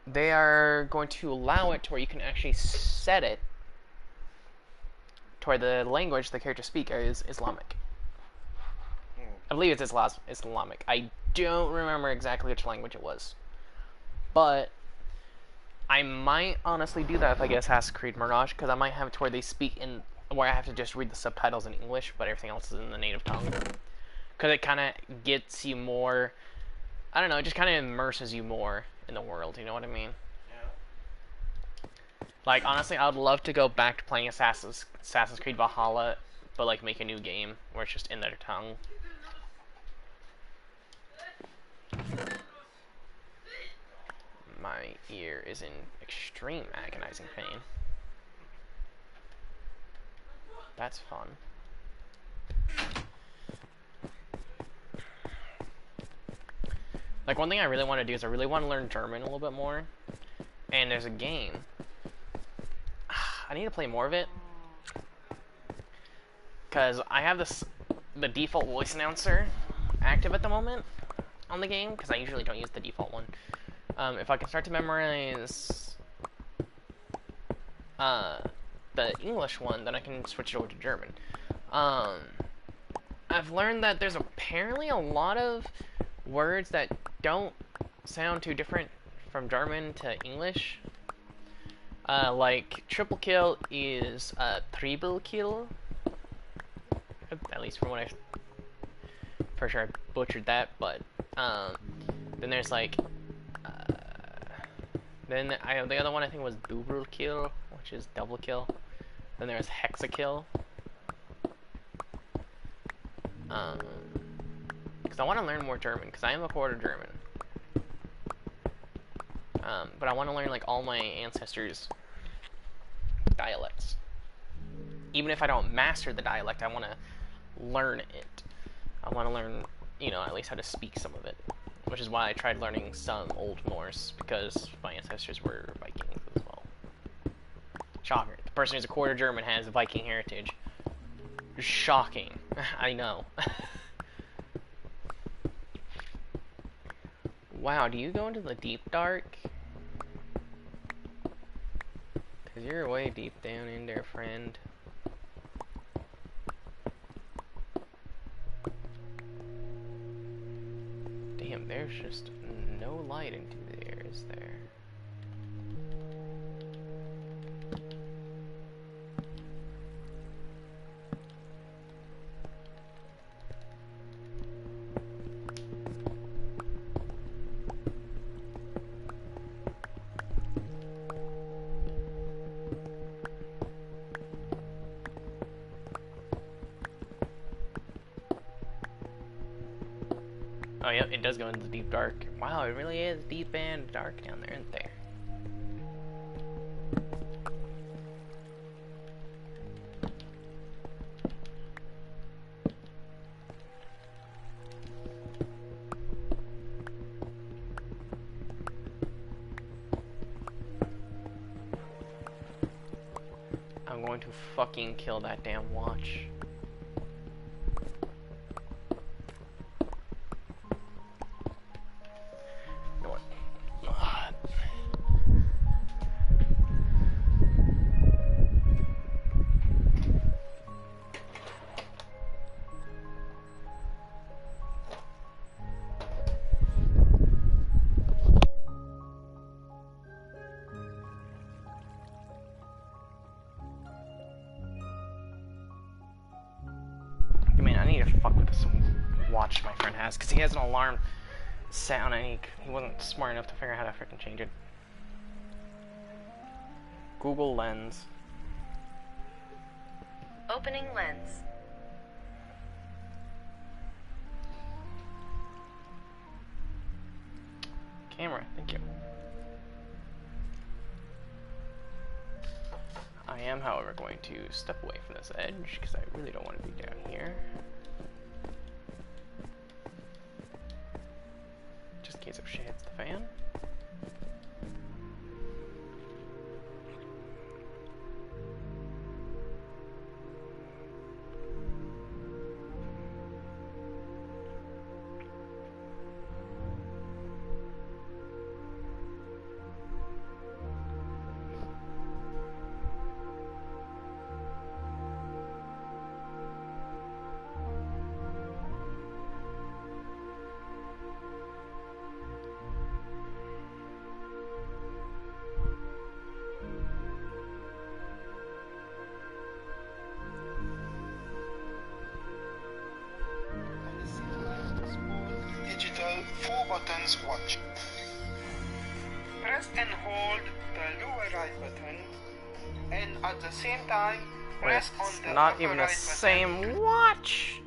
they are going to allow it to where you can actually set it to where the language the characters speak is Islamic. I believe it's Islamic. I don't remember exactly which language it was. But I might honestly do that if I get Assassin's Creed Mirage, because I might have it to where they speak in, where I have to just read the subtitles in English, but everything else is in the native tongue. Because it kind of gets you more, I don't know, it just kind of immerses you more in the world, you know what I mean? Yeah. Like, honestly, I would love to go back to playing Assassin's Creed Valhalla, but like make a new game where it's just in their tongue. My ear is in extreme agonizing pain. That's fun. Like, one thing I really want to do is I really want to learn German a little bit more. And there's a game. I need to play more of it. Because I have the default voice announcer active at the moment on the game, because I usually don't use the default one. If I can start to memorize the English one, then I can switch it over to German. I've learned that there's apparently a lot of words that don't sound too different from German to English. Like, triple kill is triple kill. At least from what for sure I butchered that, but then there's like the other one I think was double kill, which is double kill. Then there's hexakill. Because I want to learn more German, because I am a quarter German. But I want to learn like all my ancestors' dialects. Even if I don't master the dialect, I want to learn it. I want to learn, at least how to speak some of it. Which is why I tried learning some Old Norse, because my ancestors were Vikings as well. Shocker. The person who's a quarter German has a Viking heritage. Shocking. I know. Wow, do you go into the deep dark? Because you're way deep down in there, friend. Damn, there's just no light into there, is there? Oh, yep, it does go into the deep dark. Wow, it really is deep and dark down there, isn't there? I'm going to fucking kill that damn watch. You know what? I mean, I need to fuck with this watch my friend has, because he has an alarm set on it, he wasn't smart enough to figure out how to freaking change it. Google Lens. Opening lens. Camera, thank you. I am, however, going to step away from this edge, because I really don't want to be down here. Just in case if shit hits the fan. Digital 4 buttons watch. Press and hold the lower right button, and at the same time Wait, press on it's the not upper even the right same button. watch!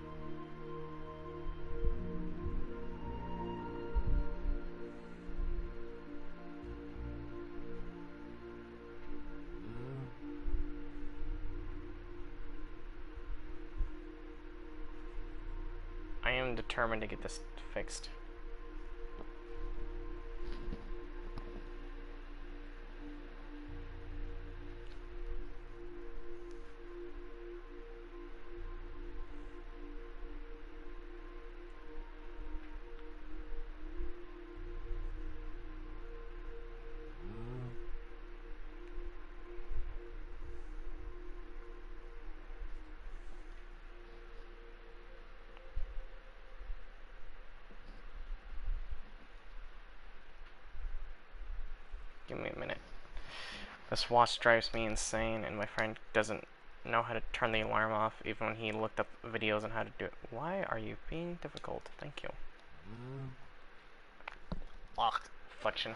I am determined to get this fixed. Give me a minute. This watch drives me insane, and my friend doesn't know how to turn the alarm off, even when he looked up videos on how to do it. Why are you being difficult? Thank you. Locked. Flexion.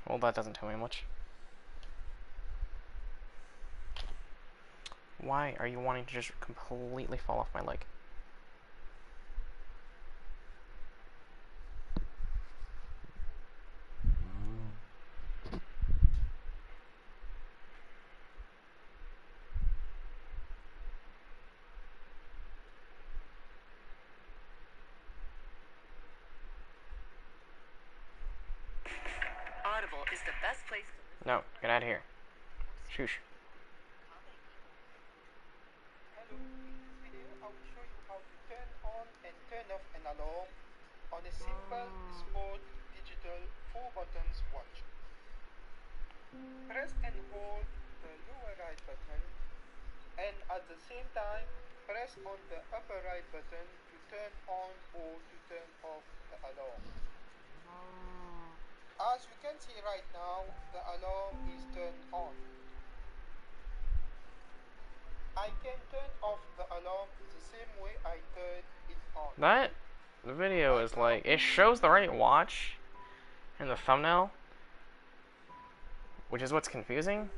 Well, that doesn't tell me much. Why are you wanting to just completely fall off my leg? Audible is the best place to listen. No, get out of here. Shoosh. Hello, in this video I will show you how to turn on and turn off an alarm on a simple sport digital 4 buttons watch. Press and hold the lower right button and at the same time press on the upper right button to turn on or to turn off the alarm. As you can see right now, the alarm is turned on. I can turn off the alarm the same way I turned it on. That video is like, it shows the right watch in the thumbnail, which is what's confusing.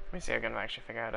Let me see if I can actually figure out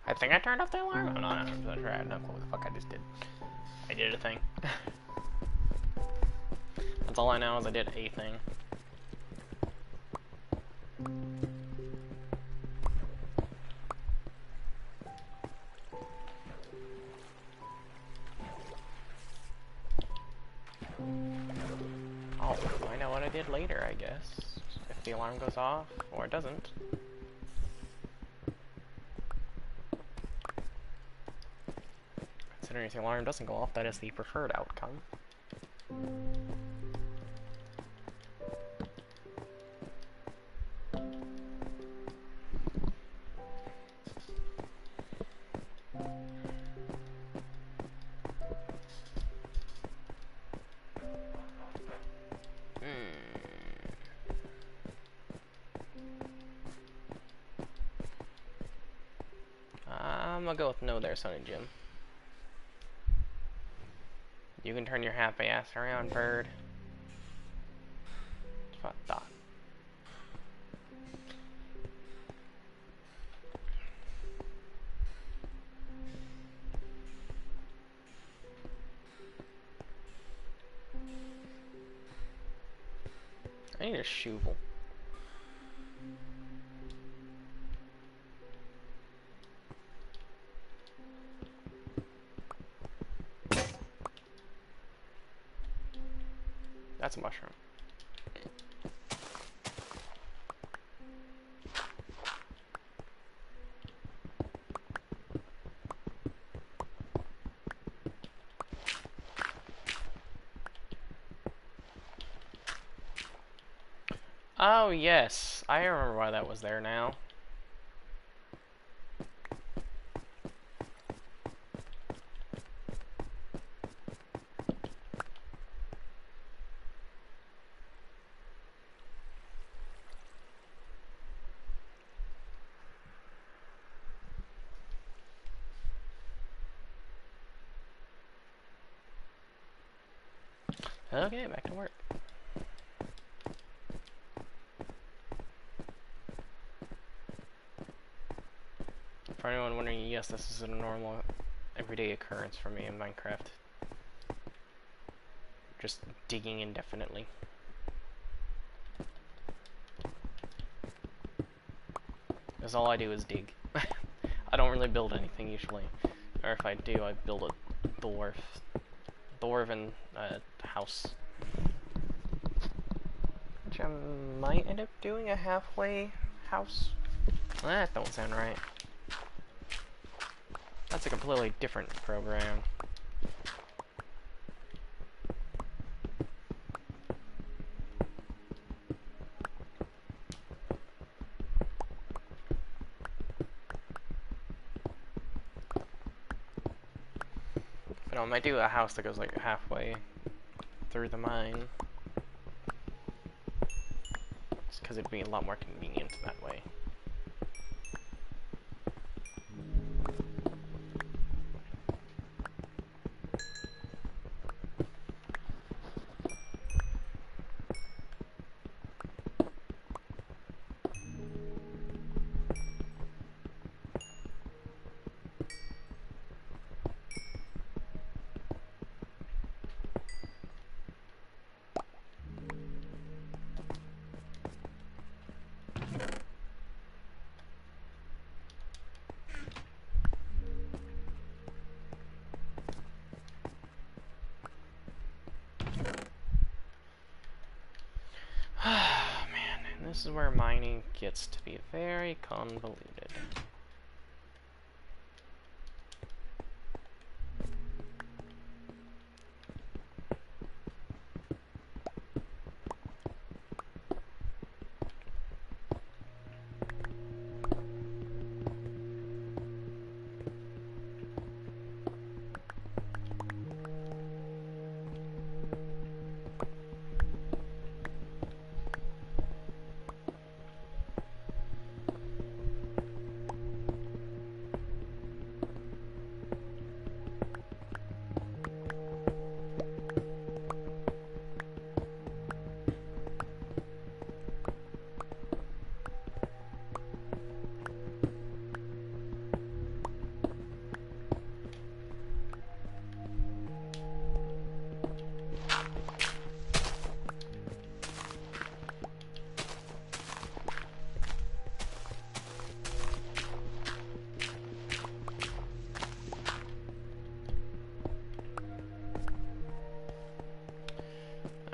I think I turned off the alarm. I'm not 100% sure. I have no clue what the fuck I just did. I did a thing. That's all I know is I did a thing. I'll find out what I did later, I guess. If the alarm goes off, or it doesn't. Considering if the alarm doesn't go off, that is the preferred outcome. I'm gonna go with no there, Sonny Jim. You can turn your happy ass around, bird. That's what I thought. I need a shovel. That's a mushroom. Oh, yes. I remember why that was there now. Okay, back to work. For anyone wondering, yes, this is a normal, everyday occurrence for me in Minecraft. Just digging indefinitely. Because all I do is dig. I don't really build anything usually. Or if I do, I build a dwarven house. Which I might end up doing a halfway house. That don't sound right. That's a completely different program. But no, I might do a house that goes like halfway through the mine. Just because it'd be a lot more convenient that way. Man, and this is where mining gets to be very convoluted.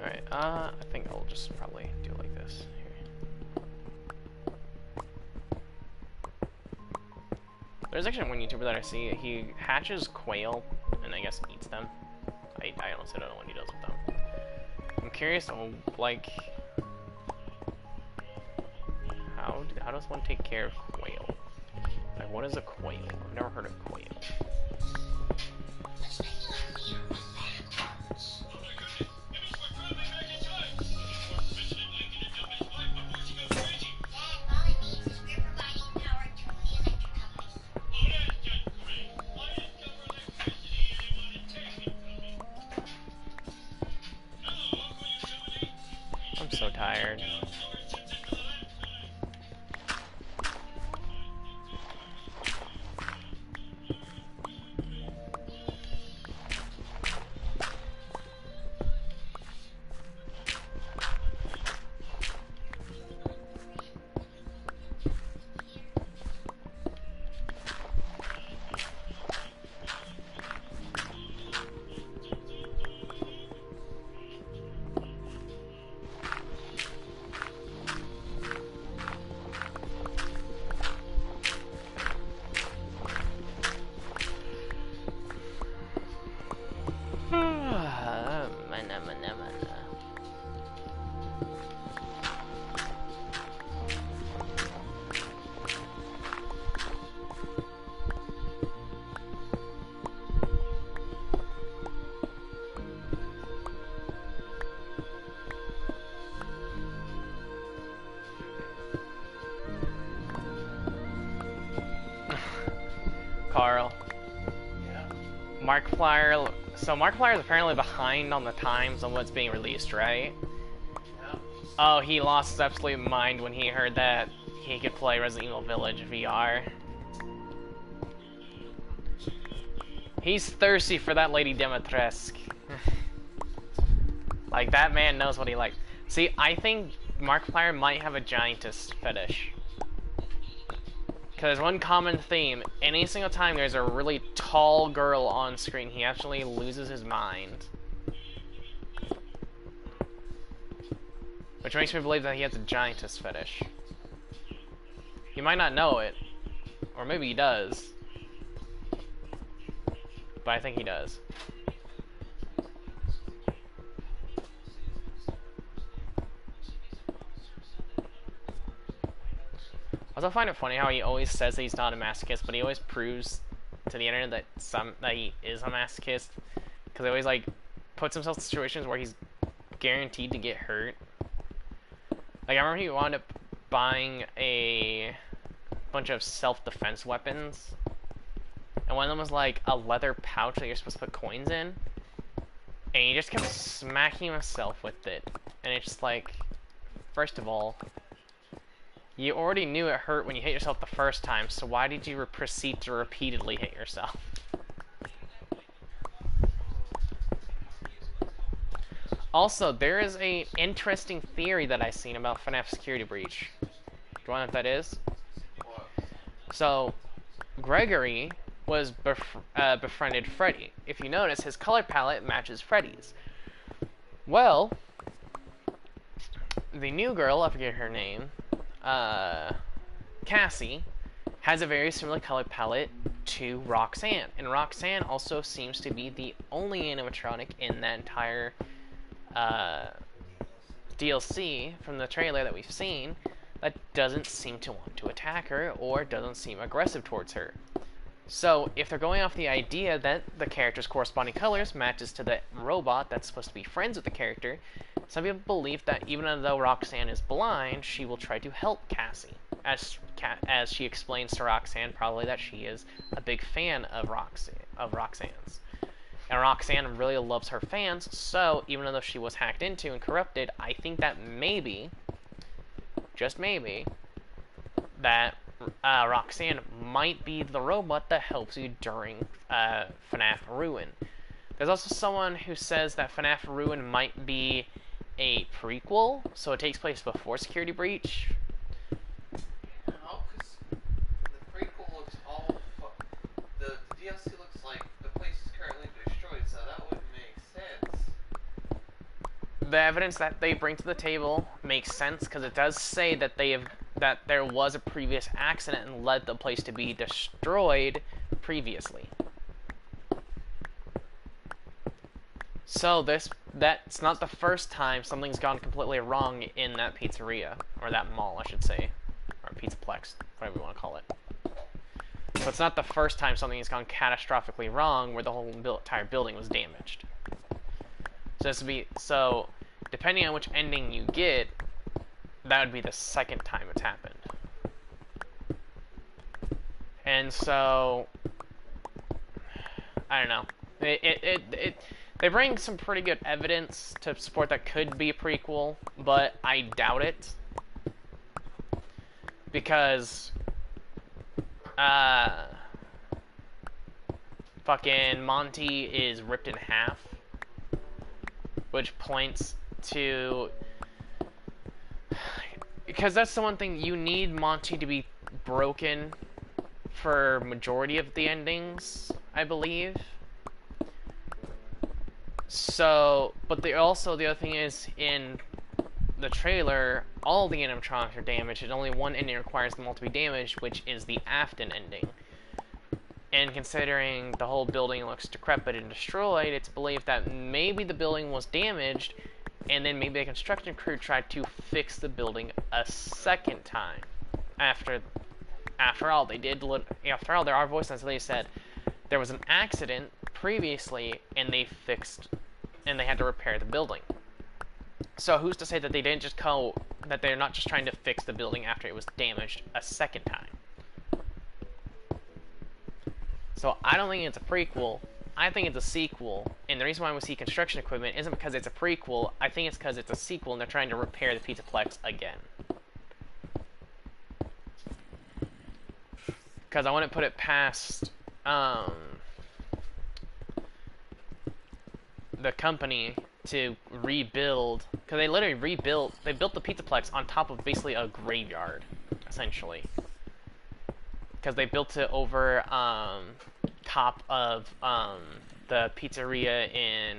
Alright, I think I'll just probably do it like this. Here. There's actually one YouTuber that I see, he hatches quail, and I guess eats them. I honestly don't know what he does with them. I'm curious, like, how does one take care of quail? Like, what is a quail? I've never heard of quail. I'm so tired. Carl. Yeah. Markiplier. So Markiplier is apparently behind on the times on what's being released, right? Yeah. Oh, he lost his absolute mind when he heard that he could play Resident Evil Village VR. He's thirsty for that Lady Dimitrescu. Like, that man knows what he likes. See, I think Markiplier might have a giantess fetish. Because one common theme, any single time there's a really tall girl on screen, he actually loses his mind. Which makes me believe that he has a giantess fetish. He might not know it, or maybe he does. But I think he does. I also find it funny how he always says that he's not a masochist, but he always proves to the internet that he is a masochist. Because he always, like, puts himself in situations where he's guaranteed to get hurt. Like, I remember he wound up buying a bunch of self-defense weapons. And one of them was, like, a leather pouch that you're supposed to put coins in. And he just kept smacking himself with it. And it's just like, first of all, you already knew it hurt when you hit yourself the first time, so why did you proceed to repeatedly hit yourself? Also, there is a interesting theory that I've seen about FNAF Security Breach. Do you want to know what that is? What? So, Gregory was befriended Freddy. If you notice, his color palette matches Freddy's. Well, the new girl, I forget her name, Cassie, has a very similar color palette to Roxanne. And Roxanne also seems to be the only animatronic in that entire DLC from the trailer that we've seen that doesn't seem to want to attack her or doesn't seem aggressive towards her. So, if they're going off the idea that the character's corresponding colors matches to the robot that's supposed to be friends with the character, some people believe that even though Roxanne is blind, she will try to help Cassie. As she explains to Roxanne probably that she is a big fan of Roxanne's. And Roxanne really loves her fans, so even though she was hacked into and corrupted, I think that maybe, just maybe, that Roxanne might be the robot that helps you during FNAF Ruin. There's also someone who says that FNAF Ruin might be a prequel, so it takes place before Security Breach. No, because the prequel looks all... The DLC looks like the place is currently destroyed, so that wouldn't make sense. The evidence that they bring to the table makes sense, because it does say that that there was a previous accident and led the place to be destroyed previously. So that's not the first time something's gone completely wrong in that pizzeria, or that mall, I should say, or Pizzaplex, whatever you want to call it. So it's not the first time something has gone catastrophically wrong where the whole entire building was damaged. So depending on which ending you get, that would be the second time it's happened. And so, I don't know. They bring some pretty good evidence to support that could be a prequel, but I doubt it. Because, fucking Monty is ripped in half, which points to... Because that's the one thing, you need Monty to be broken for majority of the endings, I believe. So, but the other thing is, in the trailer, all the animatronics are damaged, and only one ending requires them all to be damaged, which is the Afton ending. And considering the whole building looks decrepit and destroyed, it's believed that maybe the building was damaged, and then maybe the construction crew tried to fix the building a second time. After all, there are voice lines that they said there was an accident previously, and they had to repair the building. So who's to say that they didn't just that they're not just trying to fix the building after it was damaged a second time? So I don't think it's a prequel. I think it's a sequel. And the reason why we see construction equipment isn't because it's a prequel. I think it's because it's a sequel and they're trying to repair the Pizzaplex again. Because I wouldn't put it past the company to rebuild. Because they literally they built the Pizzaplex on top of basically a graveyard, essentially. Because they built it over top of the pizzeria in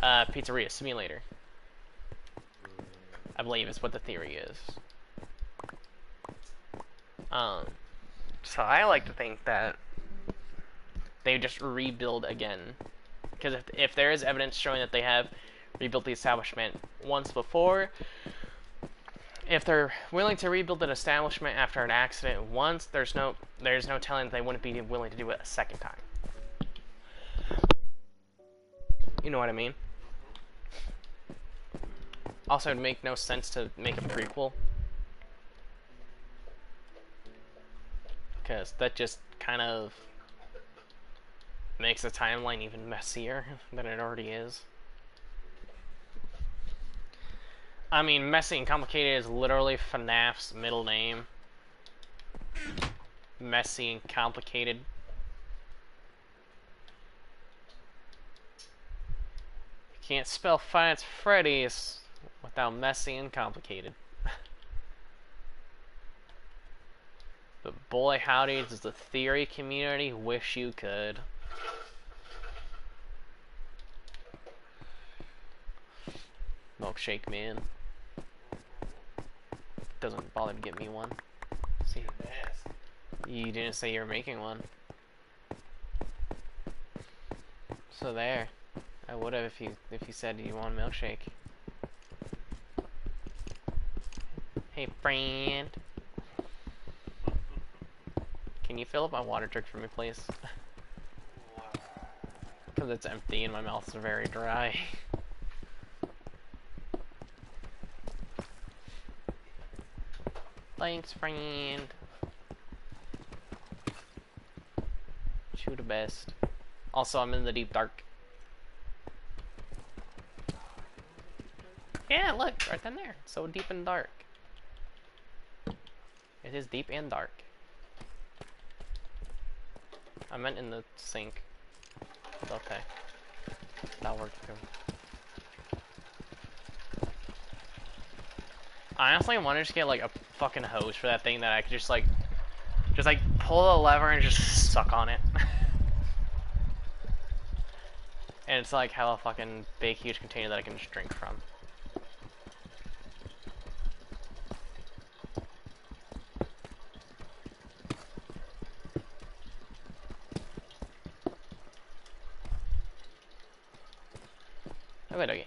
Pizzeria Simulator. I believe is what the theory is. So I like to think that they just rebuild again. Because if there is evidence showing that they have rebuilt the establishment once before, if they're willing to rebuild an establishment after an accident once, there's no telling that they wouldn't be willing to do it a second time. You know what I mean? Also, it would make no sense to make a prequel. Because that just kind of makes the timeline even messier than it already is. I mean, messy and complicated is literally FNAF's middle name. Messy and complicated. You can't spell Five Nights at Freddy's without messy and complicated. But boy howdy, does the theory community wish you could. Milkshake man. Doesn't bother to get me one. See, you didn't say you were making one. So there. I would have if you said you want a milkshake. Hey friend. Can you fill up my water jug for me, please? Because it's empty and my mouth's very dry. Thanks, friend. You the best. Also, I'm in the deep dark. Yeah, look, right down there. It's so deep and dark. It is deep and dark. I meant in the sink. Okay. That worked too. I honestly want to just get like a fucking hose for that thing that I could just like pull the lever and just suck on it. And it's like have a fucking big huge container that I can just drink from. Okay.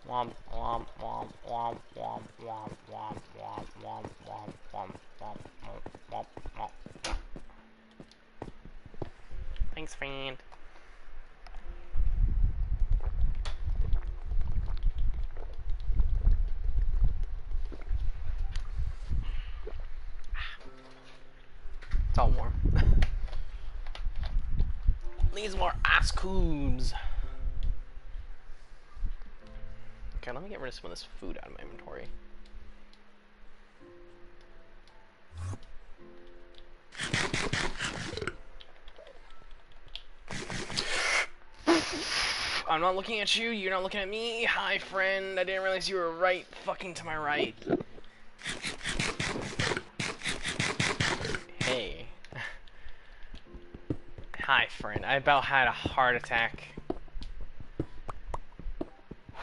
Womp womp womp womp womp womp womp womp womp womp womp womp womp womp. Thanks, friend. It's all warm. These more ice cubes. Okay, let me get rid of some of this food out of my inventory. I'm not looking at you, you're not looking at me. Hi, friend. I didn't realize you were right fucking to my right. Hey. Hi, friend. I about had a heart attack.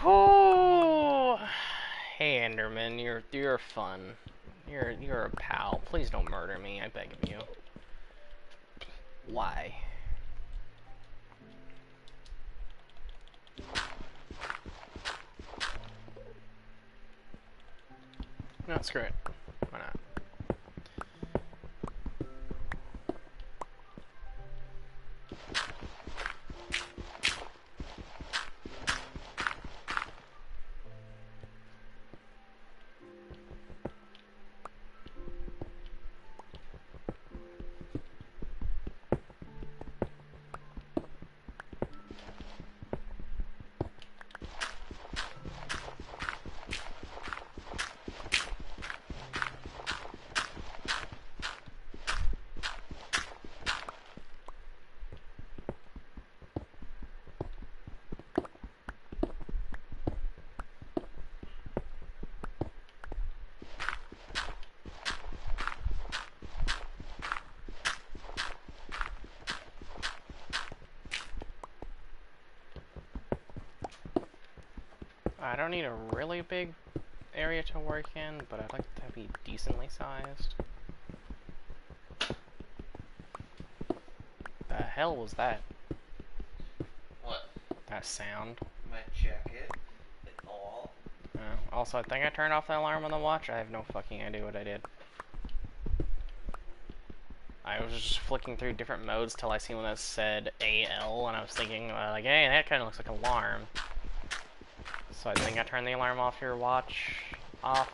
Oh, hey Enderman, you're fun. You're a pal. Please don't murder me, I beg of you. Why? No, screw it. Why not? I don't need a really big area to work in, but I'd like it to be decently sized. The hell was that? What? That sound. My jacket and all. Also, I think I turned off the alarm on the watch. I have no fucking idea what I did. I was just flicking through different modes till I seen one that said AL, and I was thinking, like, hey, that kind of looks like an alarm. So I think I turned the alarm off your watch off?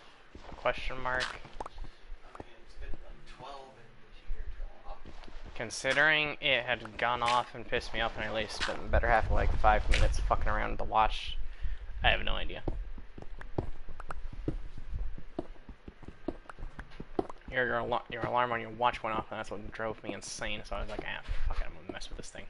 Question mark. I mean, it's been like 12 and you hear 12. Considering it had gone off and pissed me off, and I at least spent the better half of like 5 minutes fucking around with the watch, I have no idea. Your alarm on your watch went off, and that's what drove me insane. So I was like, ah, fuck it, I'm gonna mess with this thing.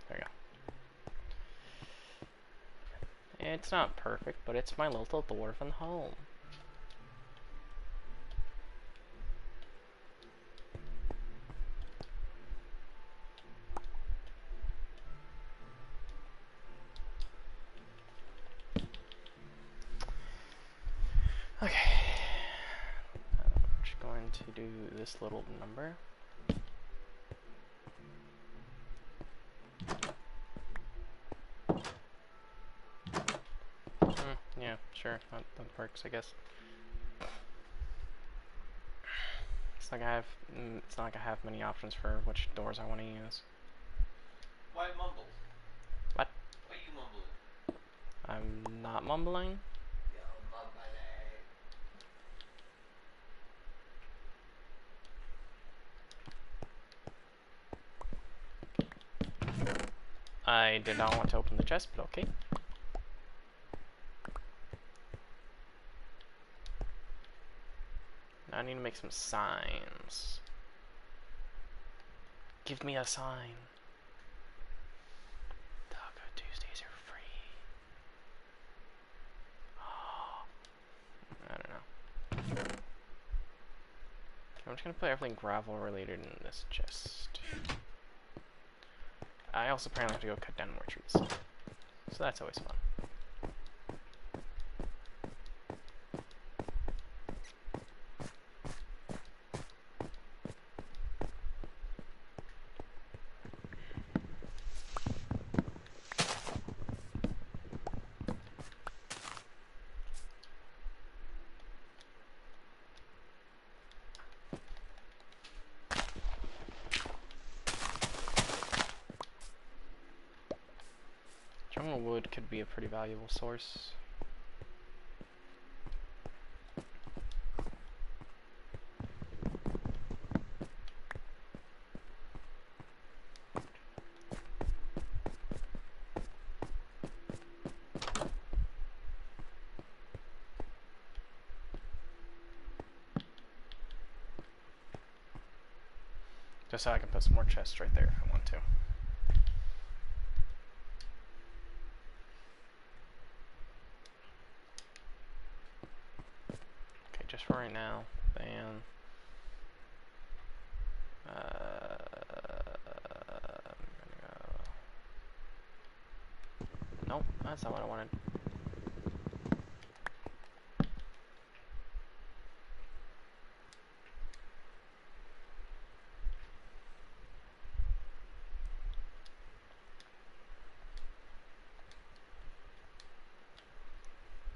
There you go. It's not perfect, but it's my little dwarven home. Okay. I'm just going to do this little number. Yeah, sure. That works, I guess. It's not like I have many options for which doors I want to use. Why mumble? What? Why you mumbling? I'm not mumbling. You're mumbling. I did not want to open the chest, but okay. Now I need to make some signs. Give me a sign. Taco Tuesdays are free. Oh, I don't know. I'm just gonna put everything gravel related in this chest. I also apparently have to go cut down more trees. So that's always fun. Jungle wood could be a pretty valuable source. Just so I can put some more chests right there if I want to. Okay, just for right now. Then I'm gonna go. Nope, that's not what I wanted.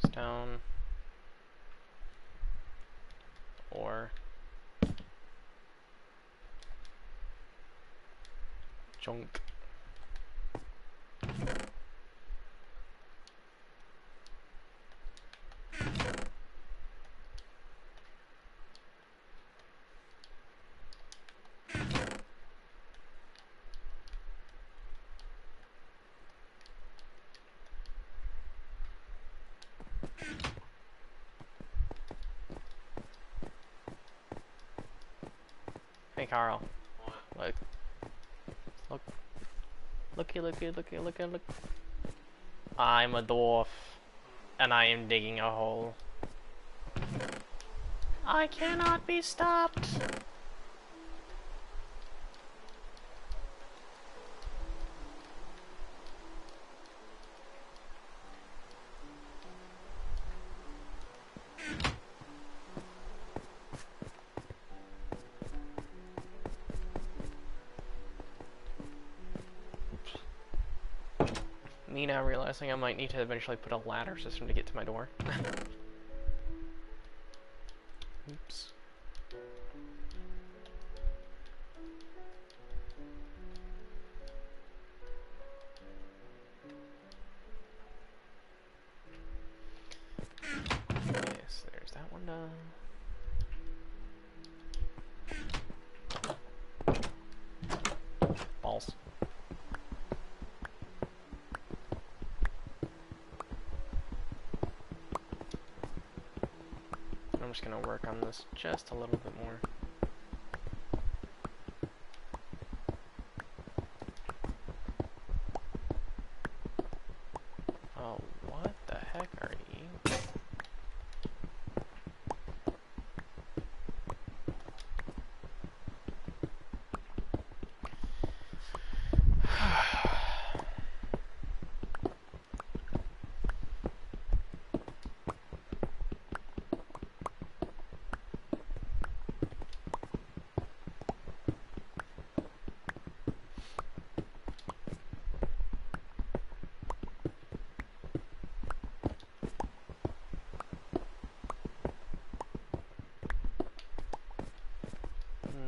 Stone. Or junk. Hey Carl. What? Look. Look. I'm a dwarf. And I am digging a hole. I cannot be stopped. Me now realizing I might need to eventually put a ladder system to get to my door. Oops. Yes, there's that one done. Balls. I'm just gonna work on this just a little bit more. Oh, what the heck are you?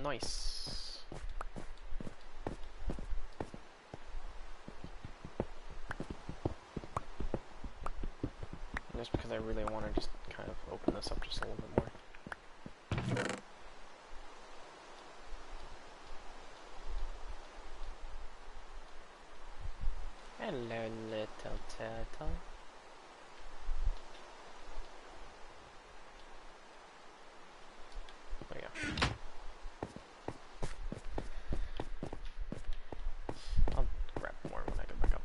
Nice. Just because I really want to just kind of open this up just a little bit more. Hello, little turtle. There we go. I'll grab more when I get back up.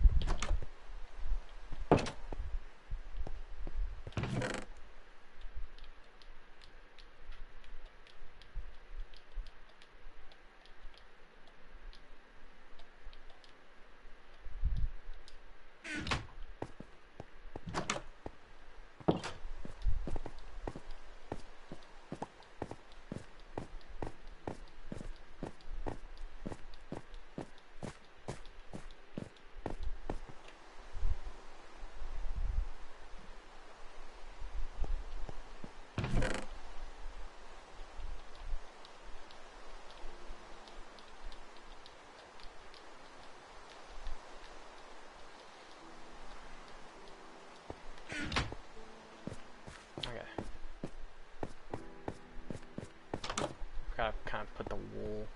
Gotta kind of put the wool,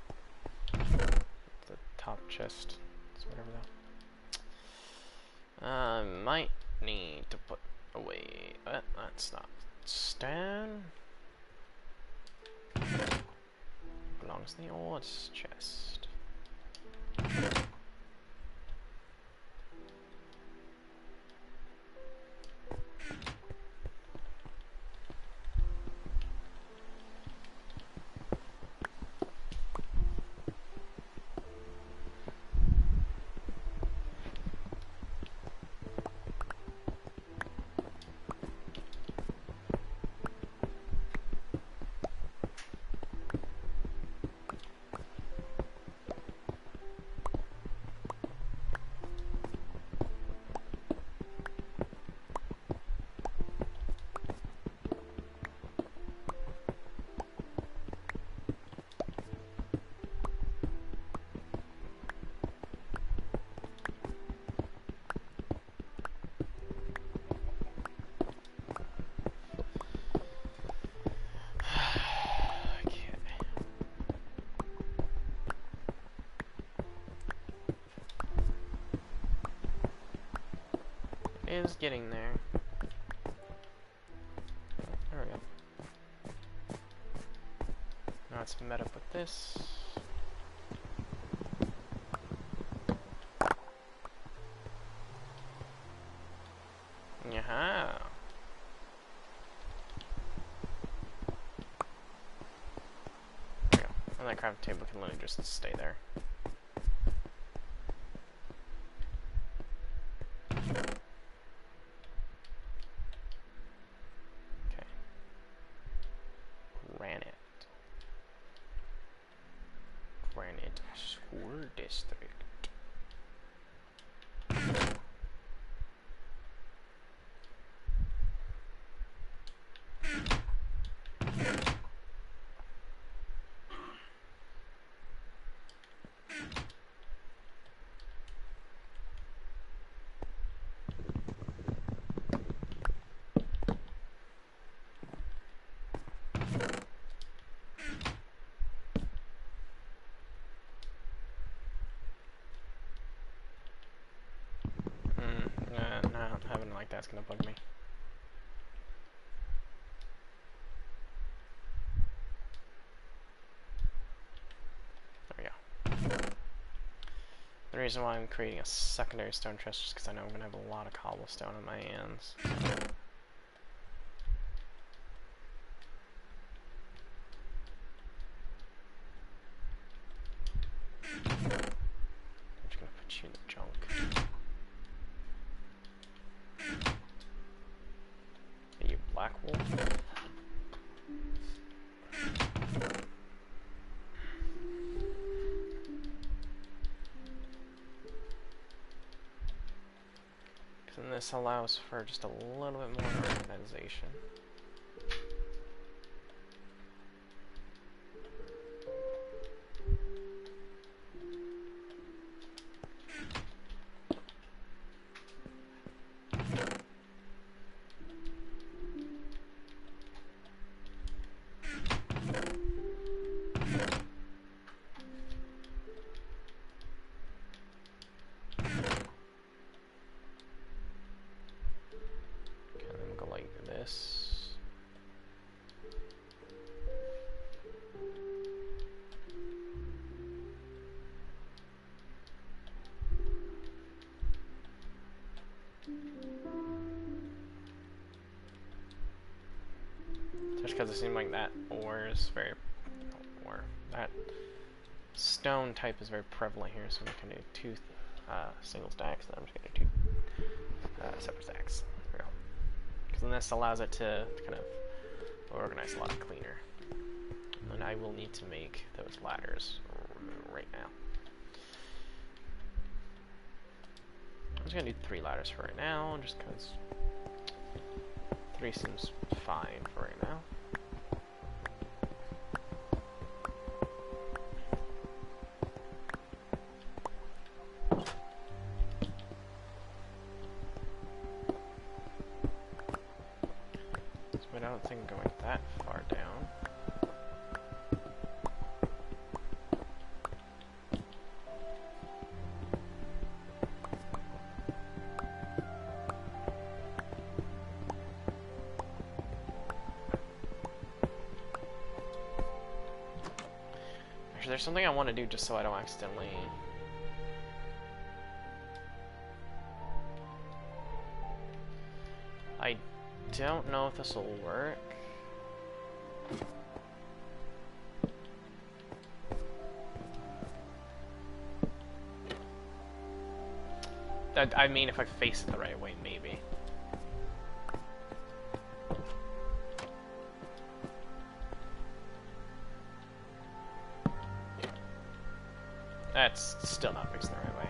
the top chest, whatever that. Might need to put away. That's not stone. Belongs in the old chest. Is getting there. There we go. Now it's met up with this. Yaha. Minecraft table can literally just stay there. Okay. Granite School District. No, having it like that's gonna bug me. There we go. The reason why I'm creating a secondary stone chest is because I know I'm gonna have a lot of cobblestone in my hands. I'm just gonna put you in the junk. Are you black wolf? And this allows for just a little bit more organization. Because it seemed like that ore is very, that stone type is very prevalent here, so I'm just going to do 2 single stacks, and I'm just going to do 2 separate stacks. There we go. Because then this allows it to kind of organize a lot cleaner. And I will need to make those ladders right now. I'm just going to do 3 ladders for right now, just because 3 seems fine for right now. But I don't think I'm going that far down. Actually, there's something I want to do just so I don't accidentally... I don't know if this will work. I mean, if I face it the right way, maybe. That's still not facing the right way.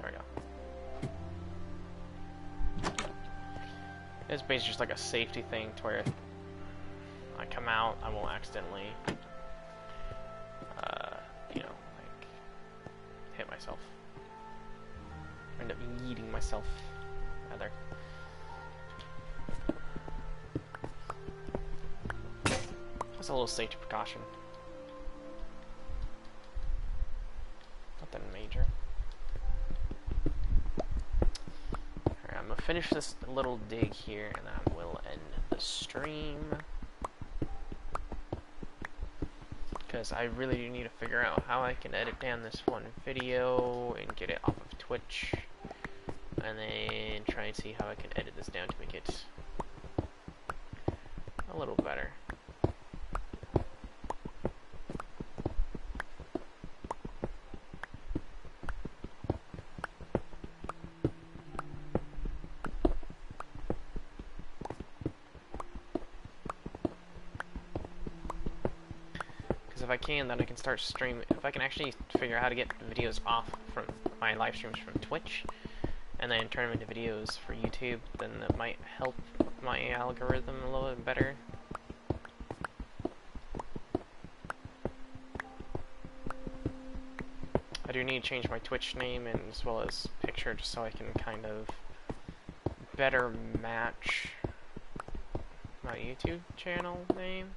There we go. It's basically just like a safety thing to where I come out, I won't accidentally, you know, like, hit myself. End up yeeting myself, rather. That's a little safety precaution. Nothing major. Alright, I'm gonna finish this little dig here, and then I will end the stream. Because I really do need to figure out how I can edit down this one video and get it off of Twitch. and then try and see how I can edit this down to make it a little better. If I can, then I can start streaming. If I can actually figure out how to get videos off from my live streams from Twitch, and then turn them into videos for YouTube, then that might help my algorithm a little bit better. I do need to change my Twitch name and as well as picture, just so I can kind of better match my YouTube channel name.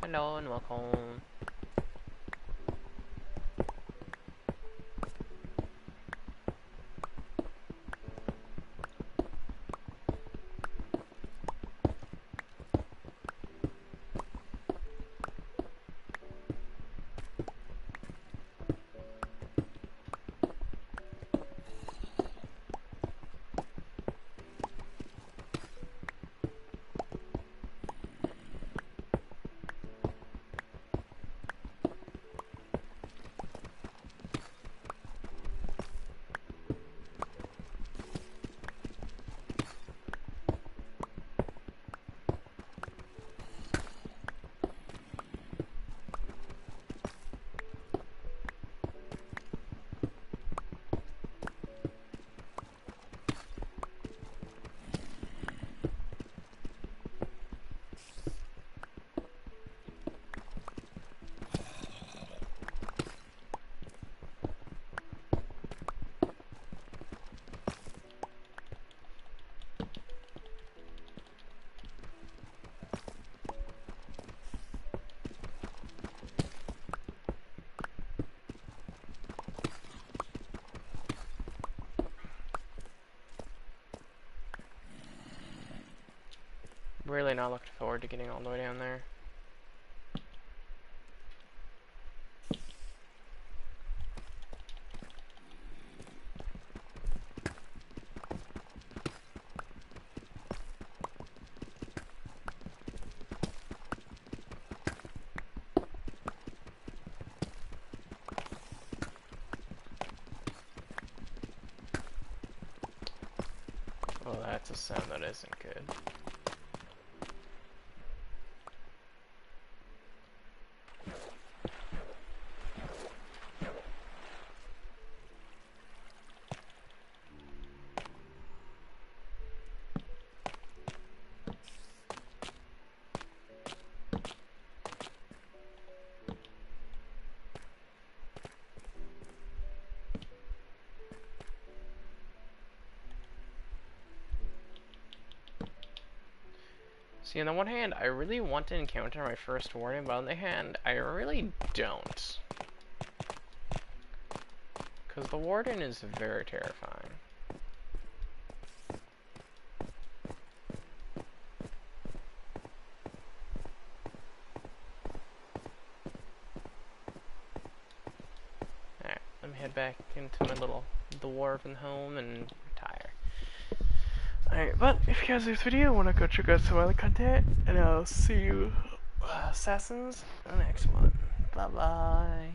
Hello and welcome. Really not looking forward to getting all the way down there. Well, that's a sound that isn't good. See, on the one hand, I really want to encounter my first warden, but on the other hand, I really don't. Because the warden is very terrifying. Alright, let me head back into my little dwarven home and retire. Alright, but if you guys like this video, want to go check out some other content, and I'll see you, assassins, in the next one. Bye bye.